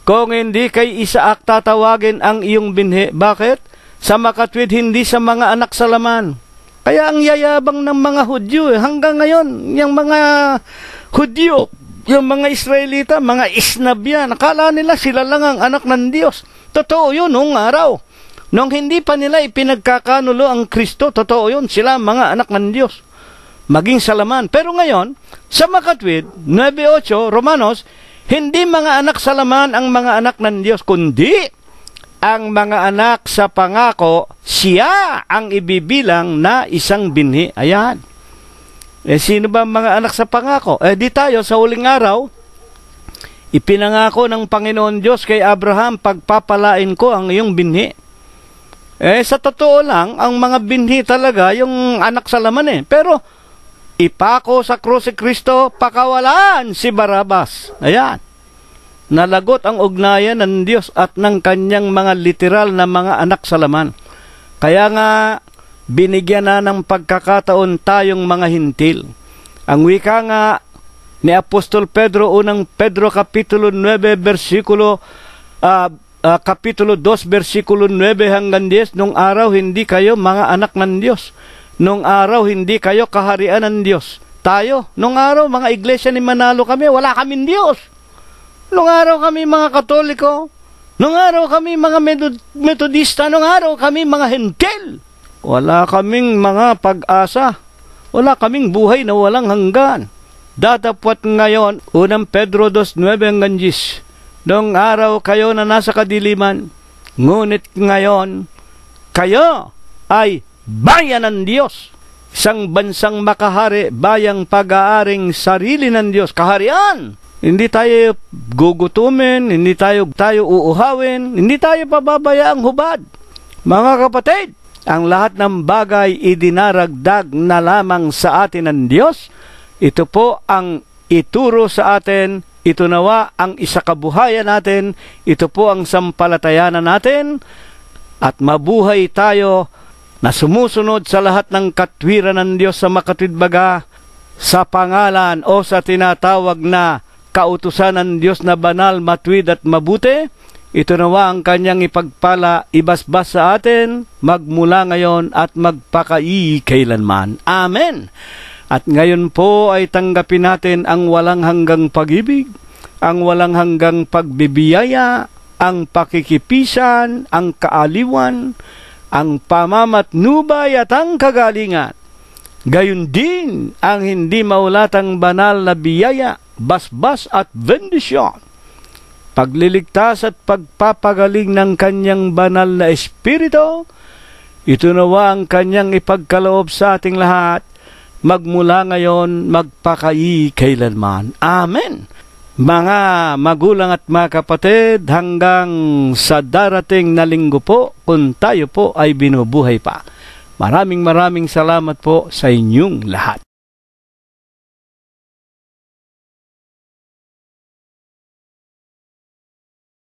Kung hindi kay Isaac tatawagin ang iyong binhi. Bakit? Sa makatwid, hindi sa mga anak sa laman. Kaya ang yayabang ng mga Hudyo, hanggang ngayon, yung mga Hudyo, yung mga Israelita, mga isnabyan, nakala nila sila lang ang anak ng Diyos. Totoo yun noong araw. Nung hindi pa nila ipinagkakanulo ang Kristo, totoo yun, sila mga anak ng Diyos. Maging sa laman. Pero ngayon, sa makatwid, 9:8, Romanos, hindi mga anak sa laman ang mga anak ng Diyos, kundi ang mga anak sa pangako, siya ang ibibilang na isang binhi. Ayan. Sino ba mga anak sa pangako? Di tayo sa huling araw, ipinangako ng Panginoon Diyos kay Abraham, pagpapalain ko ang iyong binhi. Sa totoo lang, ang mga binhi talaga, yung anak sa laman Pero, ipako sa krus si Kristo, pakawalan si Barabas. Ayan. Nalagot ang ugnayan ng Diyos at ng kanyang mga literal na mga anak sa laman. Kaya nga, binigyan na ng pagkakataon tayong mga hintil. Ang wika nga ni Apostol Pedro, unang Pedro Kapitulo 9, Kapitulo 2, versikulo 9 hanggang 10, nung araw hindi kayo mga anak ng Diyos. Nung araw hindi kayo kaharian ng Diyos. Tayo, nung araw mga iglesia ni Manalo kami, wala kaming Diyos. Nung araw kami mga Katoliko, nung araw kami mga Metodista, nung araw kami mga Hentil. Wala kaming mga pag-asa. Wala kaming buhay na walang hanggan. Datapwat ngayon, unang Pedro 2:9 hanggang 10. Nung araw kayo na nasa kadiliman, ngunit ngayon, kayo ay bayan ng Diyos. Isang bansang makahari, bayang pag-aaring sarili ng Diyos. Kaharian! Hindi tayo gugutumin, hindi tayo uuhawin, hindi tayo pababayaang hubad. Mga kapatid, ang lahat ng bagay idinaragdag na lamang sa atin ng Diyos. Ito po ang ituro sa atin, ito nawa ang isakabuhayan natin, ito po ang sampalatayanan natin, at mabuhay tayo na sumusunod sa lahat ng katwiran ng Diyos sa makatwidbaga, sa pangalan o sa tinatawag na kautusan ng Diyos na banal, matwid at mabuti. Ito nawa ang kanyang ipagpala, ibasbas sa atin, magmula ngayon at magpakaiikailanman. Amen. At ngayon po ay tanggapin natin ang walang hanggang pag-ibig, ang walang hanggang pagbibiyaya, ang pakikipisan, ang kaaliwan, ang pamamatnubay at ang kagalingan. Gayon din ang hindi maulatang banal na biyaya, basbas at bendisyon, pagliligtas at pagpapagaling ng kanyang banal na espiritu. Ito nawa ang kanyang ipagkaloob sa ating lahat, magmula ngayon, magpakaiikailanman. Amen. Mga magulang at mga kapatid, hanggang sa darating na linggo po, kung tayo po ay binubuhay pa. Maraming salamat po sa inyong lahat.